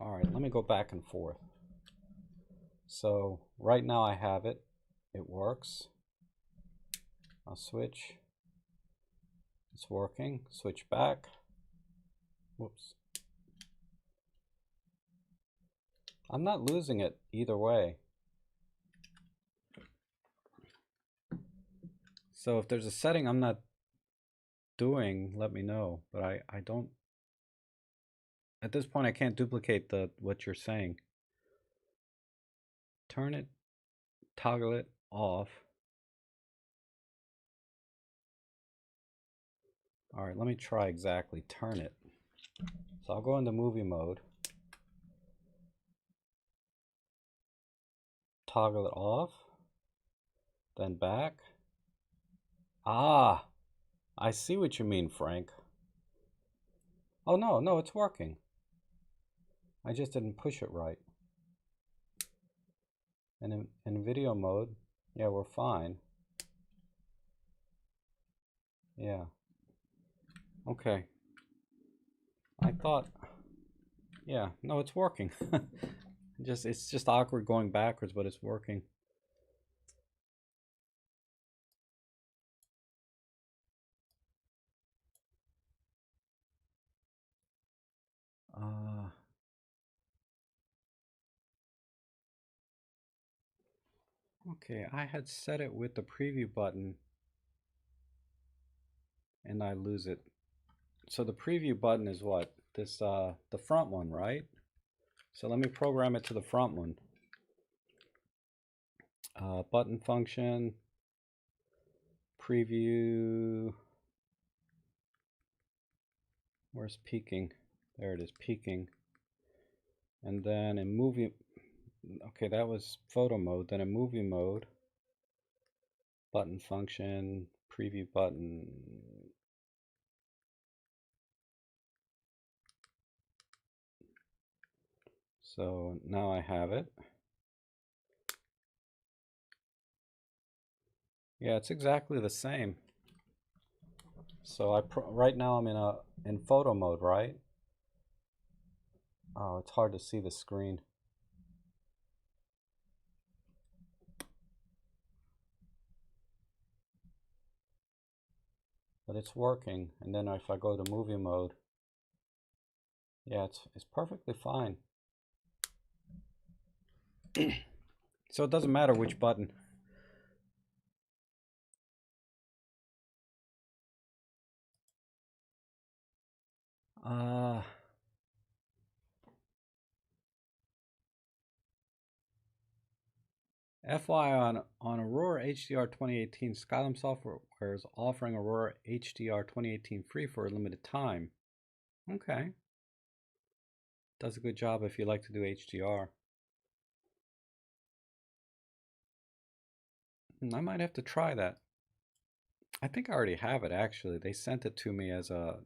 All right, let me go back and forth. So right now I have it. It works. I'll switch. It's working. Switch back. Whoops. I'm not losing it either way. So if there's a setting I'm not doing, let me know. But I don't. At this point, I can't duplicate what you're saying. Turn it, toggle it off. All right, let me try exactly. Turn it. So I'll go into movie mode. Toggle it off. Then back. Ah, I see what you mean, Frank. Oh, no, it's working. I just didn't push it right. And in video mode, yeah, we're fine. Yeah. Okay. I thought, yeah, no, it's working. It's just awkward going backwards, but it's working. Okay, I had set it with the preview button and I lose it. So the preview button is what? This the front one, right? So let me program it to the front one. Button function, preview. Where's peaking? There it is, peaking. And then in movie, okay, that was photo mode. Then in movie mode, button function, preview button. So now I have it. Yeah, it's exactly the same. So right now I'm in photo mode, right? Oh, it's hard to see the screen. But it's working. And then if I go to movie mode, yeah, it's perfectly fine. So it doesn't matter which button. Uh, FYI, on Aurora HDR 2018, Skylum Software is offering Aurora HDR 2018 free for a limited time. Okay. Does a good job if you like to do HDR. I might have to try that. I think I already have it actually. They sent it to me as a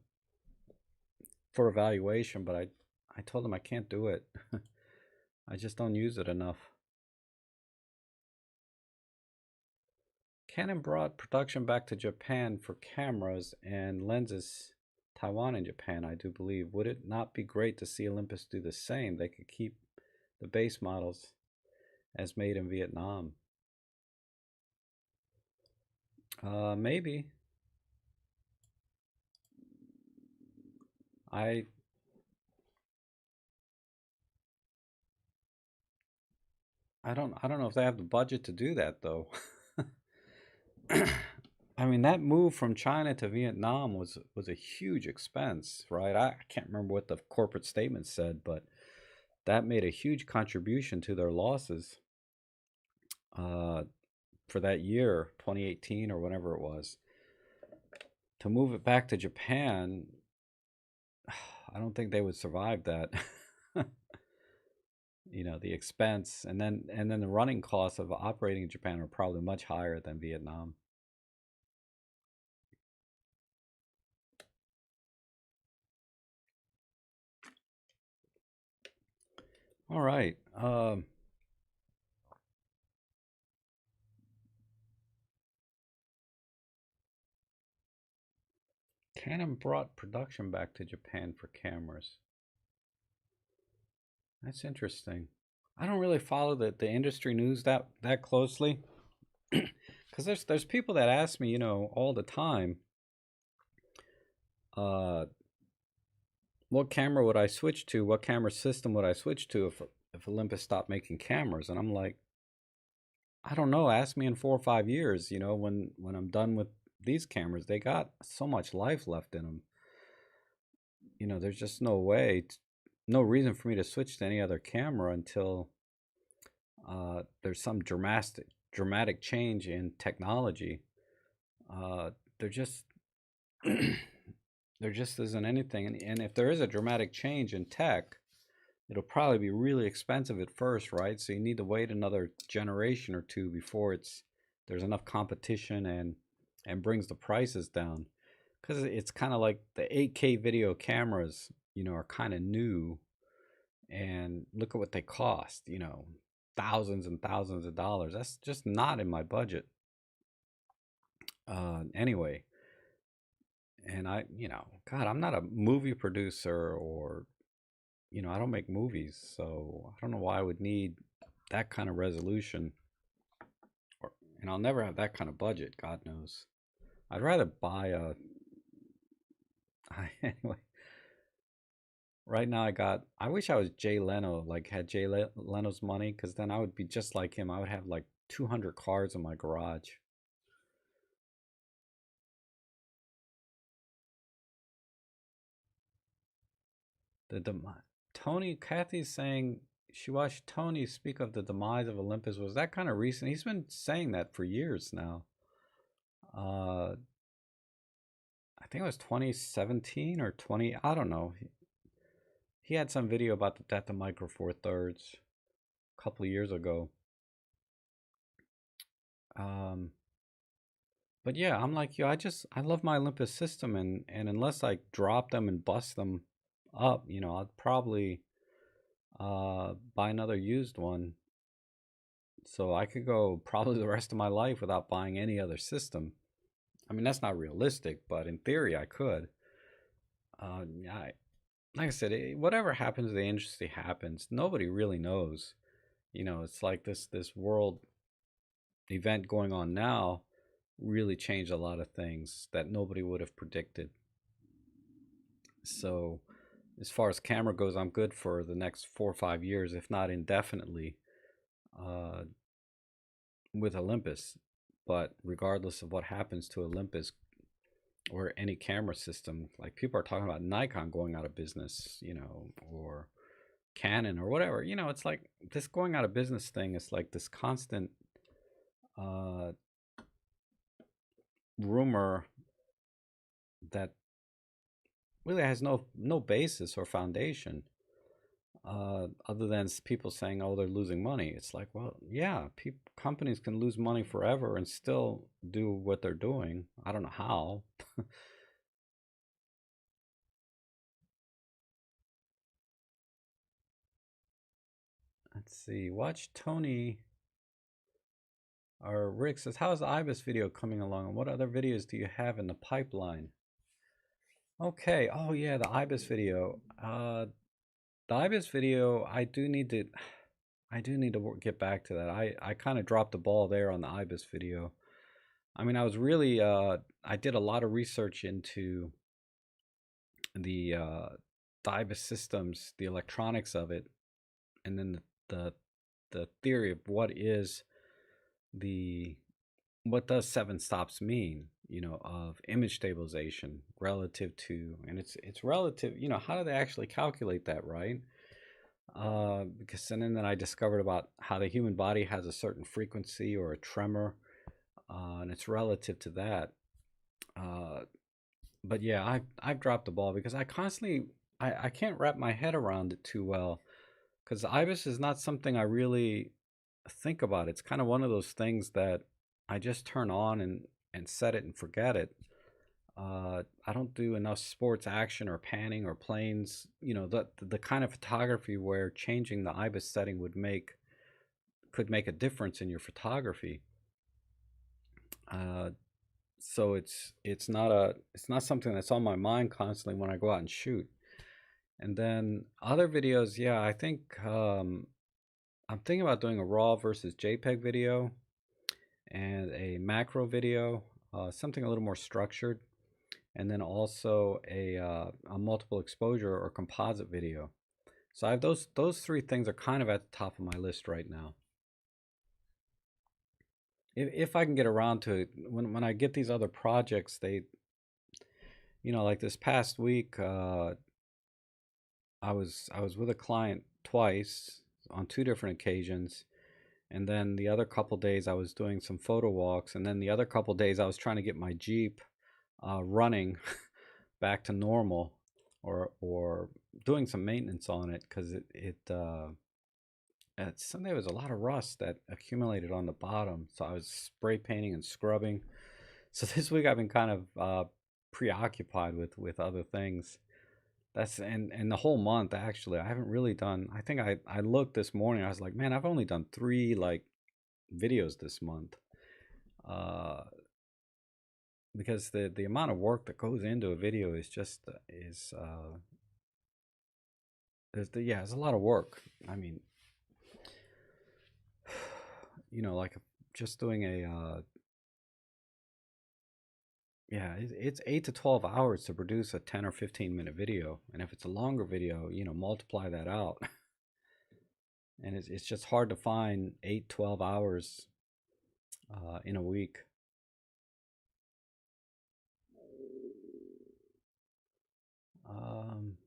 for evaluation, but I told them I can't do it. I just don't use it enough. Canon brought production back to Japan for cameras and lenses, Taiwan and Japan, I do believe. Would it not be great to see Olympus do the same? They could keep the base models as made in Vietnam. Maybe. I I don't know if they have the budget to do that though. I mean, that move from China to Vietnam was a huge expense, right? I can't remember what the corporate statement said, but that made a huge contribution to their losses uh, for that year, 2018 or whatever it was. To move it back to Japan, I don't think they would survive that. You know, the expense and then the running costs of operating in Japan are probably much higher than Vietnam. All right. Canon brought production back to Japan for cameras. That's interesting. I don't really follow the industry news that closely because there's people that ask me, you know, all the time, uh, what camera would I switch to? What camera system would I switch to if Olympus stopped making cameras? And I'm like, I don't know. Ask me in 4 or 5 years. You know, when I'm done with these cameras, they got so much life left in them. You know, there's just no reason for me to switch to any other camera until there's some dramatic change in technology. There just there just isn't anything, and if there is a dramatic change in tech, it'll probably be really expensive at first, right? So you need to wait another generation or two before there's enough competition and brings the prices down. Because it's kind of like the 8K video cameras, you know, are kind of new, and look at what they cost, you know, thousands and thousands of dollars. That's just not in my budget. Anyway, and you know, God, I'm not a movie producer or, you know, I don't make movies, so I don't know why I would need that kind of resolution, or, and I'll never have that kind of budget. God knows. I'd rather buy a. Anyway, right now I wish I was Jay Leno, like had Leno's money, because then I would be just like him. I would have like 200 cars in my garage. The Tony Kathy's saying she watched Tony speak of the demise of Olympus. Was that kind of recent? He's been saying that for years now. Uh, I think it was 2017 or 20. I don't know. he had some video about the death of Micro Four Thirds a couple of years ago. But yeah, I'm like you. I love my Olympus system, and unless I drop them and bust them up, I'd probably buy another used one, so I could go probably the rest of my life without buying any other system. I mean, that's not realistic, but in theory, I could. Like I said, whatever happens to the industry happens. Nobody really knows. It's like this world event going on now really changed a lot of things that nobody would have predicted. So, as far as camera goes, I'm good for the next 4 or 5 years, if not indefinitely, uh, with Olympus. But regardless of what happens to Olympus or any camera system, like people are talking about Nikon going out of business, or Canon or whatever. It's like this going out of business thing is like this constant uh, rumor that really has no basis or foundation, other than people saying, "Oh, they're losing money." It's like, well, yeah, companies can lose money forever and still do what they're doing. I don't know how. Let's see. Watch Tony or Rick says, "How's the IBIS video coming along? And what other videos do you have in the pipeline?" Okay. Oh yeah, the IBIS video. The IBIS video. I do need to get back to that. I kind of dropped the ball there on the IBIS video. I mean, I was really I did a lot of research into the IBIS systems, the electronics of it, and then the theory of what does 7 stops mean, of image stabilization relative to, and it's relative, how do they actually calculate that, right? Because and then I discovered about how the human body has a certain frequency or a tremor, and it's relative to that. But yeah, I've dropped the ball because I constantly I can't wrap my head around it too well, because IBIS is not something I really think about. It's kind of one of those things that I just turn on and set it and forget it. I don't do enough sports action or panning or planes. The kind of photography where changing the IBIS setting could make a difference in your photography. So it's not something that's on my mind constantly when I go out and shoot. And then other videos, yeah, I think I'm thinking about doing a RAW versus JPEG video and a macro video, something a little more structured, and then also a multiple exposure or composite video. So I have those 3 things are kind of at the top of my list right now. If I can get around to it, when I get these other projects, they, like this past week, I was with a client twice on 2 different occasions, and then the other couple days I was doing some photo walks, and then the other couple days I was trying to get my Jeep running back to normal, or doing some maintenance on it, because at Sunday was a lot of rust that accumulated on the bottom, so I was spray painting and scrubbing. So this week I've been kind of preoccupied with other things. That's and the whole month actually I haven't really done. I think I looked this morning. I was like, man, I've only done 3 like videos this month. Uh, because the amount of work that goes into a video is just it's a lot of work. I mean, like just doing it's 8 to 12 hours to produce a 10 or 15-minute video, and if it's a longer video, multiply that out. And it's just hard to find 8-12 hours in a week. Um,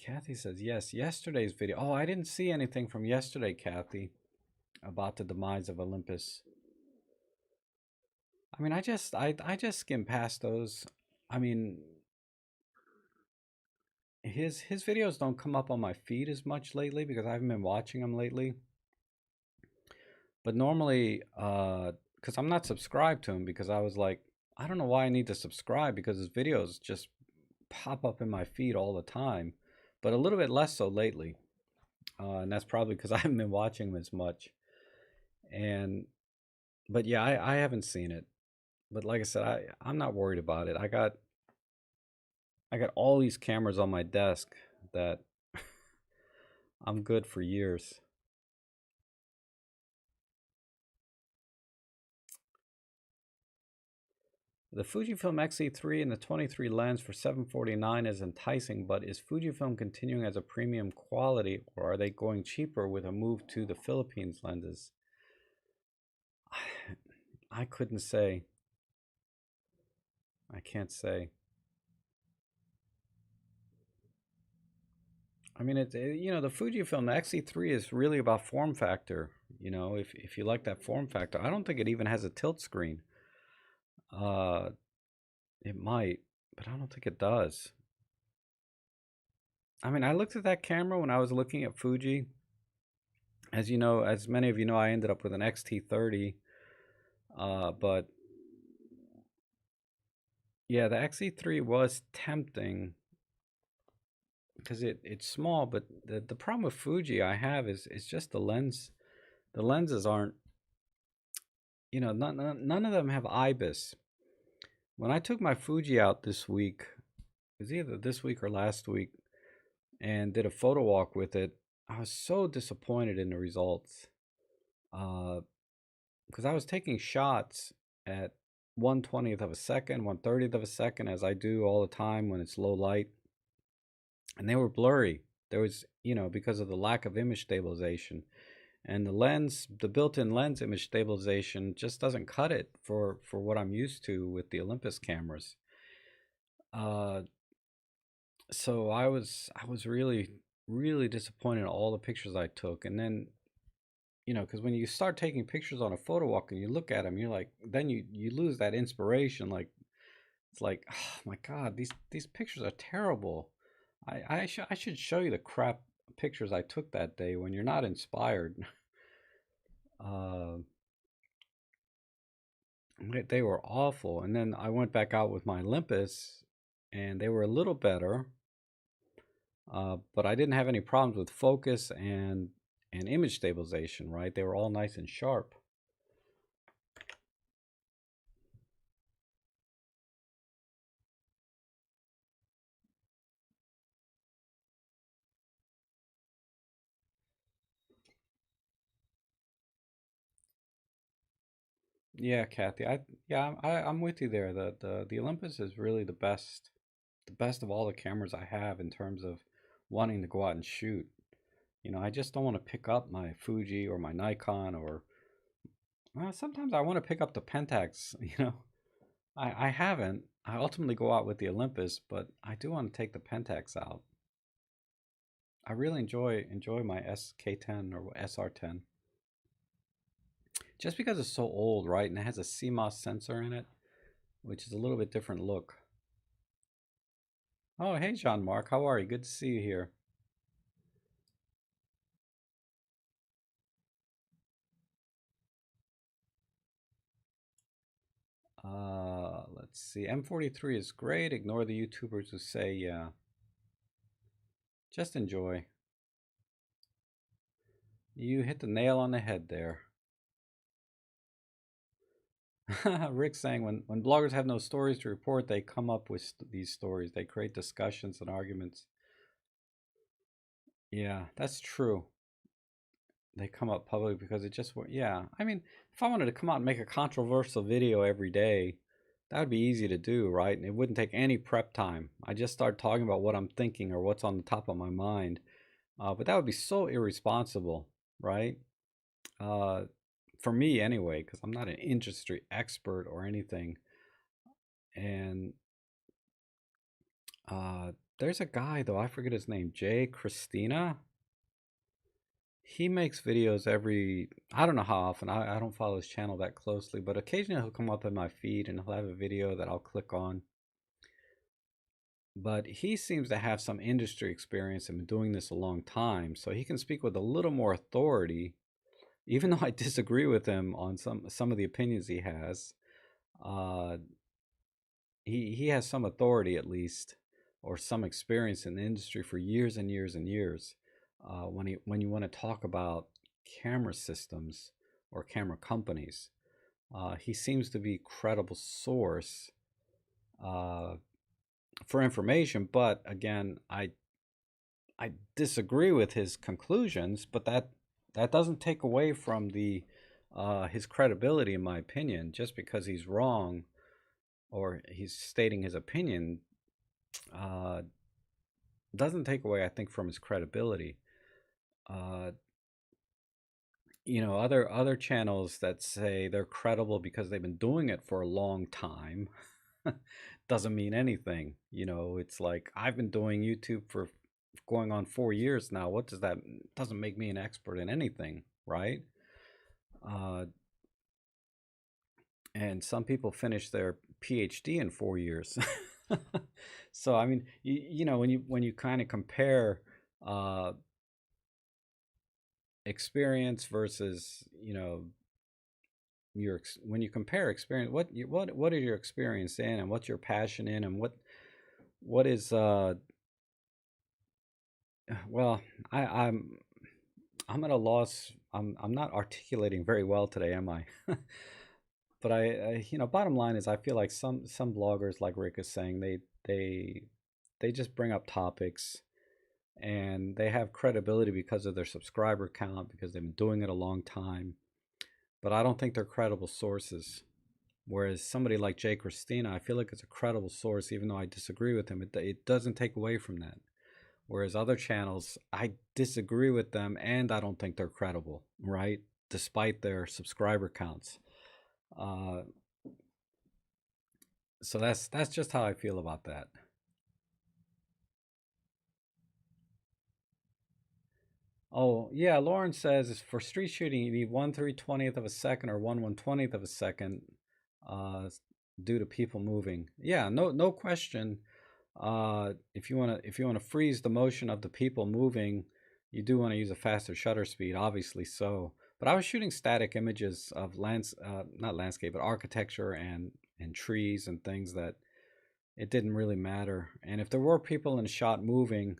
Kathy says, yes, yesterday's video. Oh, I didn't see anything from yesterday, Kathy, about the demise of Olympus. I mean, I just skim past those. I mean, his videos don't come up on my feed as much lately because I haven't been watching them lately. But normally, because I'm not subscribed to him because I was like, I don't know why I need to subscribe because his videos just pop up in my feed all the time, but a little bit less so lately. And that's probably because I haven't been watching him as much. And but yeah, I haven't seen it. But like I said, I'm not worried about it. I got all these cameras on my desk that I'm good for years. The Fujifilm X-E3 and the 23 lens for $749 is enticing, but is Fujifilm continuing as a premium quality, or are they going cheaper with a move to the Philippines lenses? I couldn't say. I can't say. I mean, you know, the Fujifilm X-E3 is really about form factor. You know, if you like that form factor, I don't think it even has a tilt screen. Uh, it might, but I don't think it does. I mean, I looked at that camera when I was looking at Fuji. As you know, as many of you know, I ended up with an XT30. But yeah, the XE3 was tempting because it's small. But the problem with Fuji I have is just the lens. The lenses aren't, you know, none of them have IBIS. When I took my Fuji out this week, it was either this week or last week, and did a photo walk with it, I was so disappointed in the results. Because I was taking shots at 1/20th of a second, 1/30th of a second, as I do all the time when it's low light, and they were blurry. There was, you know, because of the lack of image stabilization. And the lens, the built-in lens image stabilization just doesn't cut it for what I'm used to with the Olympus cameras. Uh, so I was really disappointed in all the pictures I took. And then, you know, because when you start taking pictures on a photo walk and you look at them, you're like, then you lose that inspiration. Like it's like, oh my God, these pictures are terrible. I should show you the crap pictures I took that day when you're not inspired. Uh, they were awful. And then I went back out with my Olympus, and they were a little better. But I didn't have any problems with focus and image stabilization. Right, they were all nice and sharp. Yeah, Kathy. I'm with you there. The Olympus is really the best of all the cameras I have in terms of wanting to go out and shoot. You know, I just don't want to pick up my Fuji or my Nikon or well, sometimes I want to pick up the Pentax. You know, I haven't. I ultimately go out with the Olympus, but I do want to take the Pentax out. I really enjoy my SK10 or SR10 just because it's so old, right? And it has a CMOS sensor in it, which is a little bit different look. Oh, hey, Jean Marc, how are you? Good to see you here. Let's see. M43 is great. Ignore the YouTubers who say, yeah. Just enjoy. You hit the nail on the head there. Rick saying, when bloggers have no stories to report, they come up with these stories. They create discussions and arguments. Yeah, that's true. They come up public because it just, yeah. I mean, if I wanted to come out and make a controversial video every day, that would be easy to do, right? And it wouldn't take any prep time. I just start talking about what I'm thinking or what's on the top of my mind. But that would be so irresponsible, right? Uh, for me, anyway, because I'm not an industry expert or anything. And there's a guy, though, I forget his name, Jay Christina. he makes videos every, I don't know how often. I don't follow his channel that closely, but occasionally he'll come up in my feed and he'll have a video that I'll click on. But he seems to have some industry experience and been doing this a long time, so he can speak with a little more authority, even though I disagree with him on some of the opinions he has. Uh, he has some authority at least, or some experience in the industry for years and years and years. When you want to talk about camera systems or camera companies, he seems to be a credible source uh, for information. But again, I disagree with his conclusions, but that doesn't take away from the his credibility, in my opinion. Just because he's wrong or he's stating his opinion uh, doesn't take away, I think, from his credibility. Uh, other channels that say they're credible because they've been doing it for a long time doesn't mean anything. It's like I've been doing YouTube for going on 4 years now. What does that? Doesn't make me an expert in anything, right? Uh, and some people finish their PhD in 4 years. So I mean, when you kind of compare uh, experience versus when you compare experience, what is your experience in, and what's your passion in, and what is well, I'm at a loss. I'm not articulating very well today, am I? But bottom line is, I feel like some bloggers, like Rick is saying, they just bring up topics and they have credibility because of their subscriber count, because they've been doing it a long time. But I don't think they're credible sources. Whereas somebody like Jay Christina, I feel like it's a credible source, even though I disagree with him. It doesn't take away from that. Whereas other channels, I disagree with them and I don't think they're credible, right? Despite their subscriber counts. Uh, so that's just how I feel about that. Oh yeah, Lauren says for street shooting you need 1/320th of a second or 1/120th of a second, uh, due to people moving. Yeah, no question. If you wanna freeze the motion of the people moving, you do want to use a faster shutter speed, obviously so. But I was shooting static images of not landscape, but architecture and trees and things that it didn't really matter. And if there were people in a shot moving,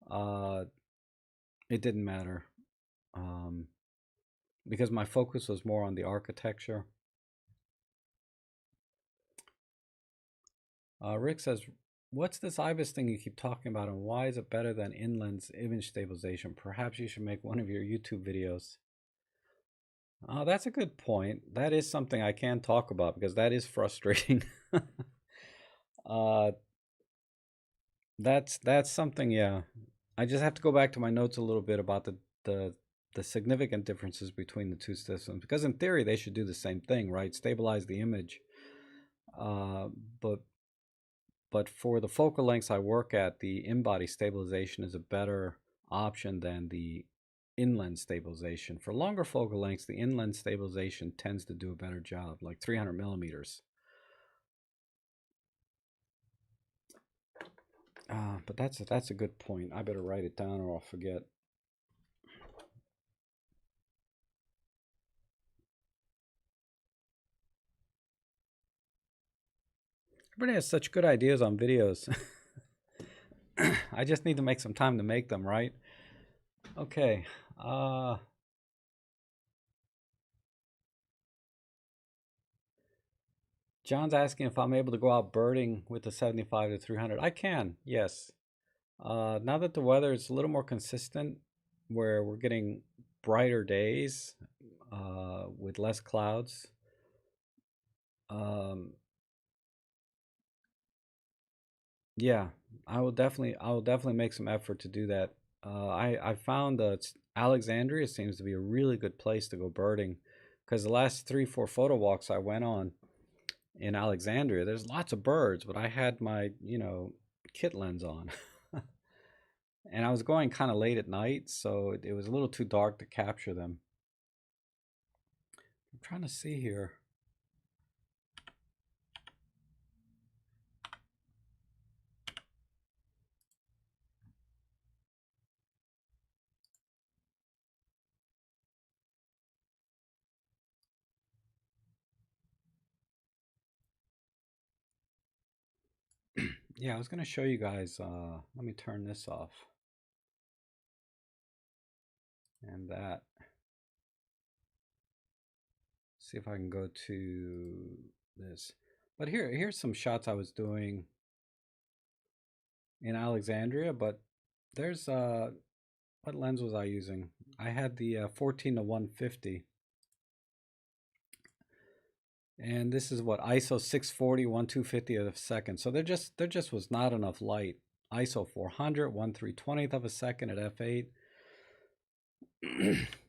uh, it didn't matter, um, because my focus was more on the architecture. Rick says, "What's this IBIS thing you keep talking about, and why is it better than inland's image stabilization? Perhaps you should make one of your YouTube videos." Oh, that's a good point. That is something I can talk about because that is frustrating. uh, that's something. Yeah, I just have to go back to my notes a little bit about the the significant differences between the two systems, because in theory they should do the same thing, right? Stabilize the image. Uh, but for the focal lengths I work at, the in-body stabilization is a better option than the inland stabilization. For longer focal lengths, the inland stabilization tends to do a better job, like 300 millimeters. But that's a good point. I better write it down or I'll forget. Everybody has such good ideas on videos. I just need to make some time to make them, right? Okay. John's asking if I'm able to go out birding with the 75 to 300. I can, yes. Now that the weather is a little more consistent, where we're getting brighter days with less clouds, um, yeah, I will definitely make some effort to do that. I found that Alexandria seems to be a really good place to go birding, because the last 3 4 photo walks I went on in Alexandria, there's lots of birds, but I had my kit lens on. And I was going kind of late at night, so it was a little too dark to capture them. I'm trying to see here. Yeah, I was going to show you guys. Let me turn this off and that. See if I can go to this. But here's some shots I was doing in Alexandria. But there's what lens was I using? I had the 14 to 150. And this is what ISO 640, 1/250 of a second. So there just was not enough light. ISO 400, 1/320th of a second at f8.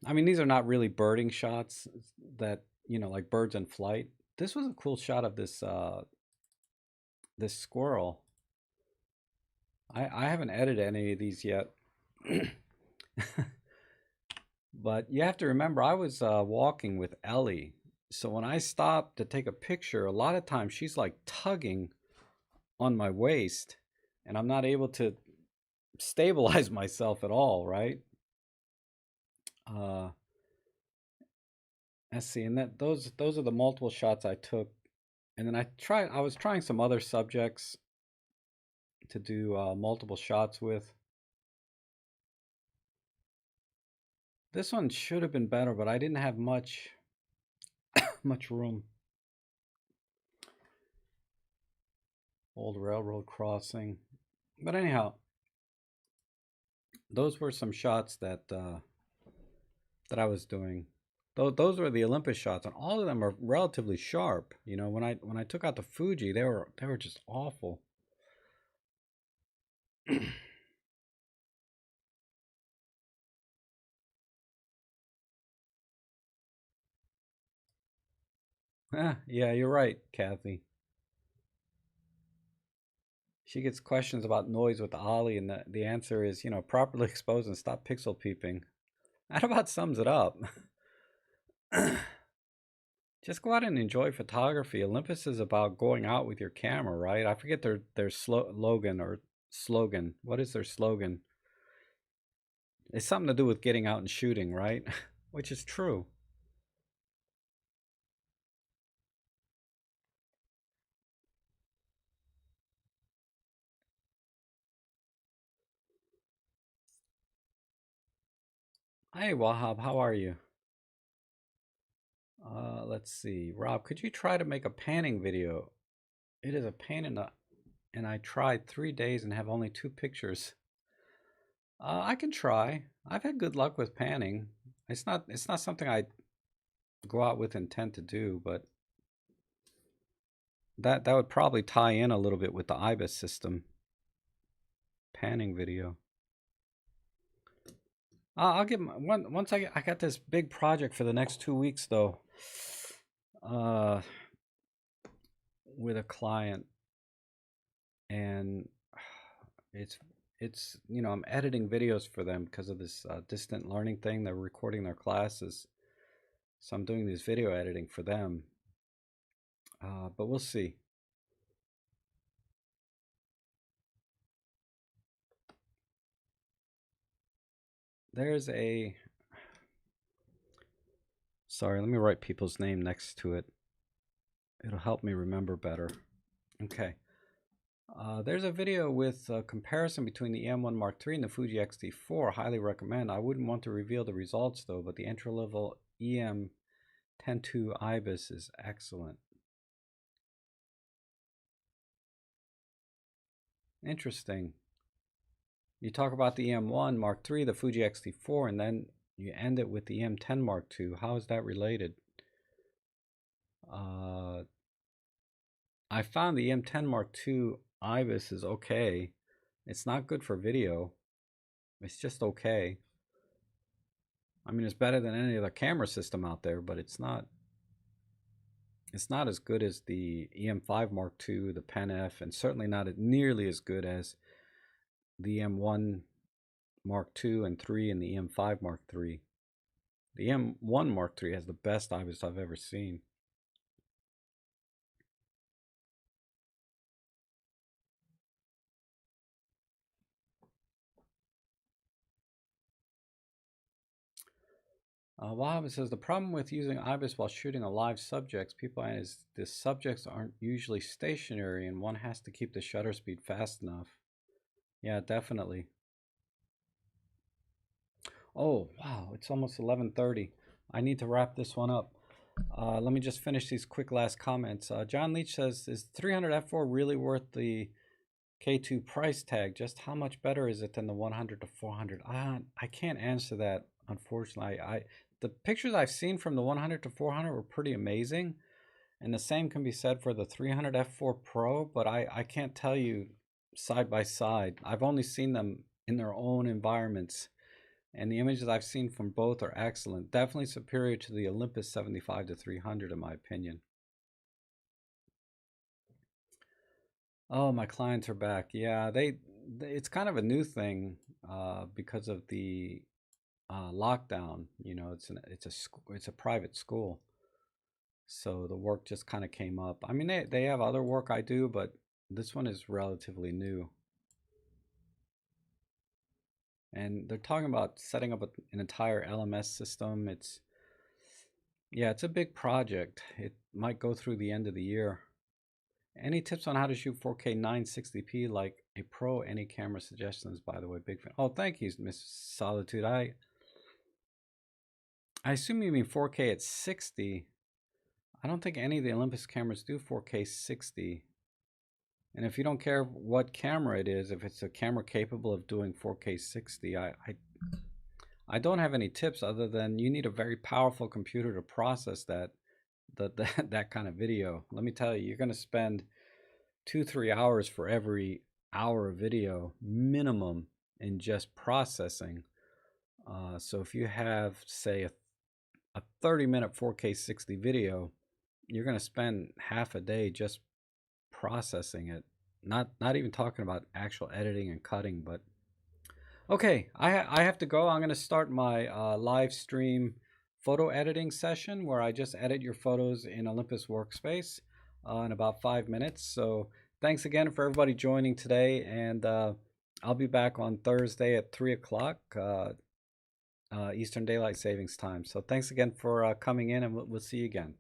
I mean, these are not really birding shots that, you know, like birds in flight. This was a cool shot of this this squirrel. I haven't edited any of these yet. But you have to remember, I was walking with Ellie. So when I stop to take a picture, a lot of times she's like tugging on my waist, and I'm not able to stabilize myself at all, right? Let's see, and those are the multiple shots I took, and then I was trying some other subjects to do multiple shots with. This one should have been better, but I didn't have much room. Old railroad crossing. But anyhow, those were some shots that that I was doing. Those were the Olympus shots, and all of them are relatively sharp. You know, when I took out the Fuji, they were just awful. Yeah, you're right, Kathy. She gets questions about noise with the Ollie, and the answer is, you know, properly expose and stop pixel peeping. That about sums it up. Just go out and enjoy photography. Olympus is about going out with your camera, right? I forget their slogan or slogan. What is their slogan? It's something to do with getting out and shooting, right? Which is true. Hey, Wahab, how are you? Let's see. Rob, could you try to make a panning video? It is a pain in the... And I tried 3 days and have only 2 pictures. I can try. I've had good luck with panning. It's not something I go out with intent to do, but that would probably tie in a little bit with the IBIS system panning video. I'll give once I got this big project for the next 2 weeks though, uh, with a client, and it's you know, I'm editing videos for them because of this distant learning thing. They're recording their classes, so I'm doing this video editing for them. But we'll see. There's a... Sorry, let me write people's name next to it. It'll help me remember better. Okay. There's a video with a comparison between the EM1 Mark III and the Fuji X-T4. Highly recommend. I wouldn't want to reveal the results though, but the entry-level EM 10.2 IBIS is excellent. Interesting. You talk about the EM1 Mark III, the Fuji X-T4, and then you end it with the EM10 Mark II. How is that related? I found the EM10 Mark II IBIS is okay. It's not good for video. It's just okay. I mean, it's better than any other camera system out there, but it's not as good as the EM5 Mark II, the Pen F, and certainly not nearly as good as the EM1 Mark II and III and the EM5 Mark III. The M1 Mark III has the best IBIS I've ever seen. Wahab says the problem with using IBIS while shooting a live subjects, people is the subjects aren't usually stationary and one has to keep the shutter speed fast enough. Yeah, definitely. Oh, wow, it's almost 11:30. I need to wrap this one up. Let me just finish these quick last comments. John Leach says, is 300 f4 really worth the K2 price tag? Just how much better is it than the 100 to 400? I can't answer that, unfortunately. The pictures I've seen from the 100 to 400 were pretty amazing, and the same can be said for the 300 f4 Pro, but I can't tell you side by side. I've only seen them in their own environments, and the images I've seen from both are excellent. Definitely superior to the Olympus 75 to 300 in my opinion. Oh, my clients are back. Yeah, it's kind of a new thing because of the lockdown. You know, it's a private school, so the work just kind of came up. I mean, they have other work I do, but this one is relatively new. And they're talking about setting up an entire LMS system. It's a big project. It might go through the end of the year. Any tips on how to shoot 4K 960p like a pro? Any camera suggestions, by the way? Big fan. Oh, thank you, Miss Solitude. I assume you mean 4K at 60. I don't think any of the Olympus cameras do 4K 60. And if you don't care what camera it is, if it's a camera capable of doing 4K 60, I don't have any tips other than you need a very powerful computer to process that kind of video. Let me tell you, you're going to spend 2-3 hours for every hour of video minimum in just processing. So if you have, say, a 30-minute 4K 60 video, you're going to spend half a day just processing it. Not even talking about actual editing and cutting, but okay, I have to go. I'm going to start my live stream photo editing session where I just edit your photos in Olympus Workspace in about 5 minutes. So thanks again for everybody joining today, and I'll be back on Thursday at 3 o'clock Eastern Daylight Savings Time. So thanks again for coming in, and we'll see you again.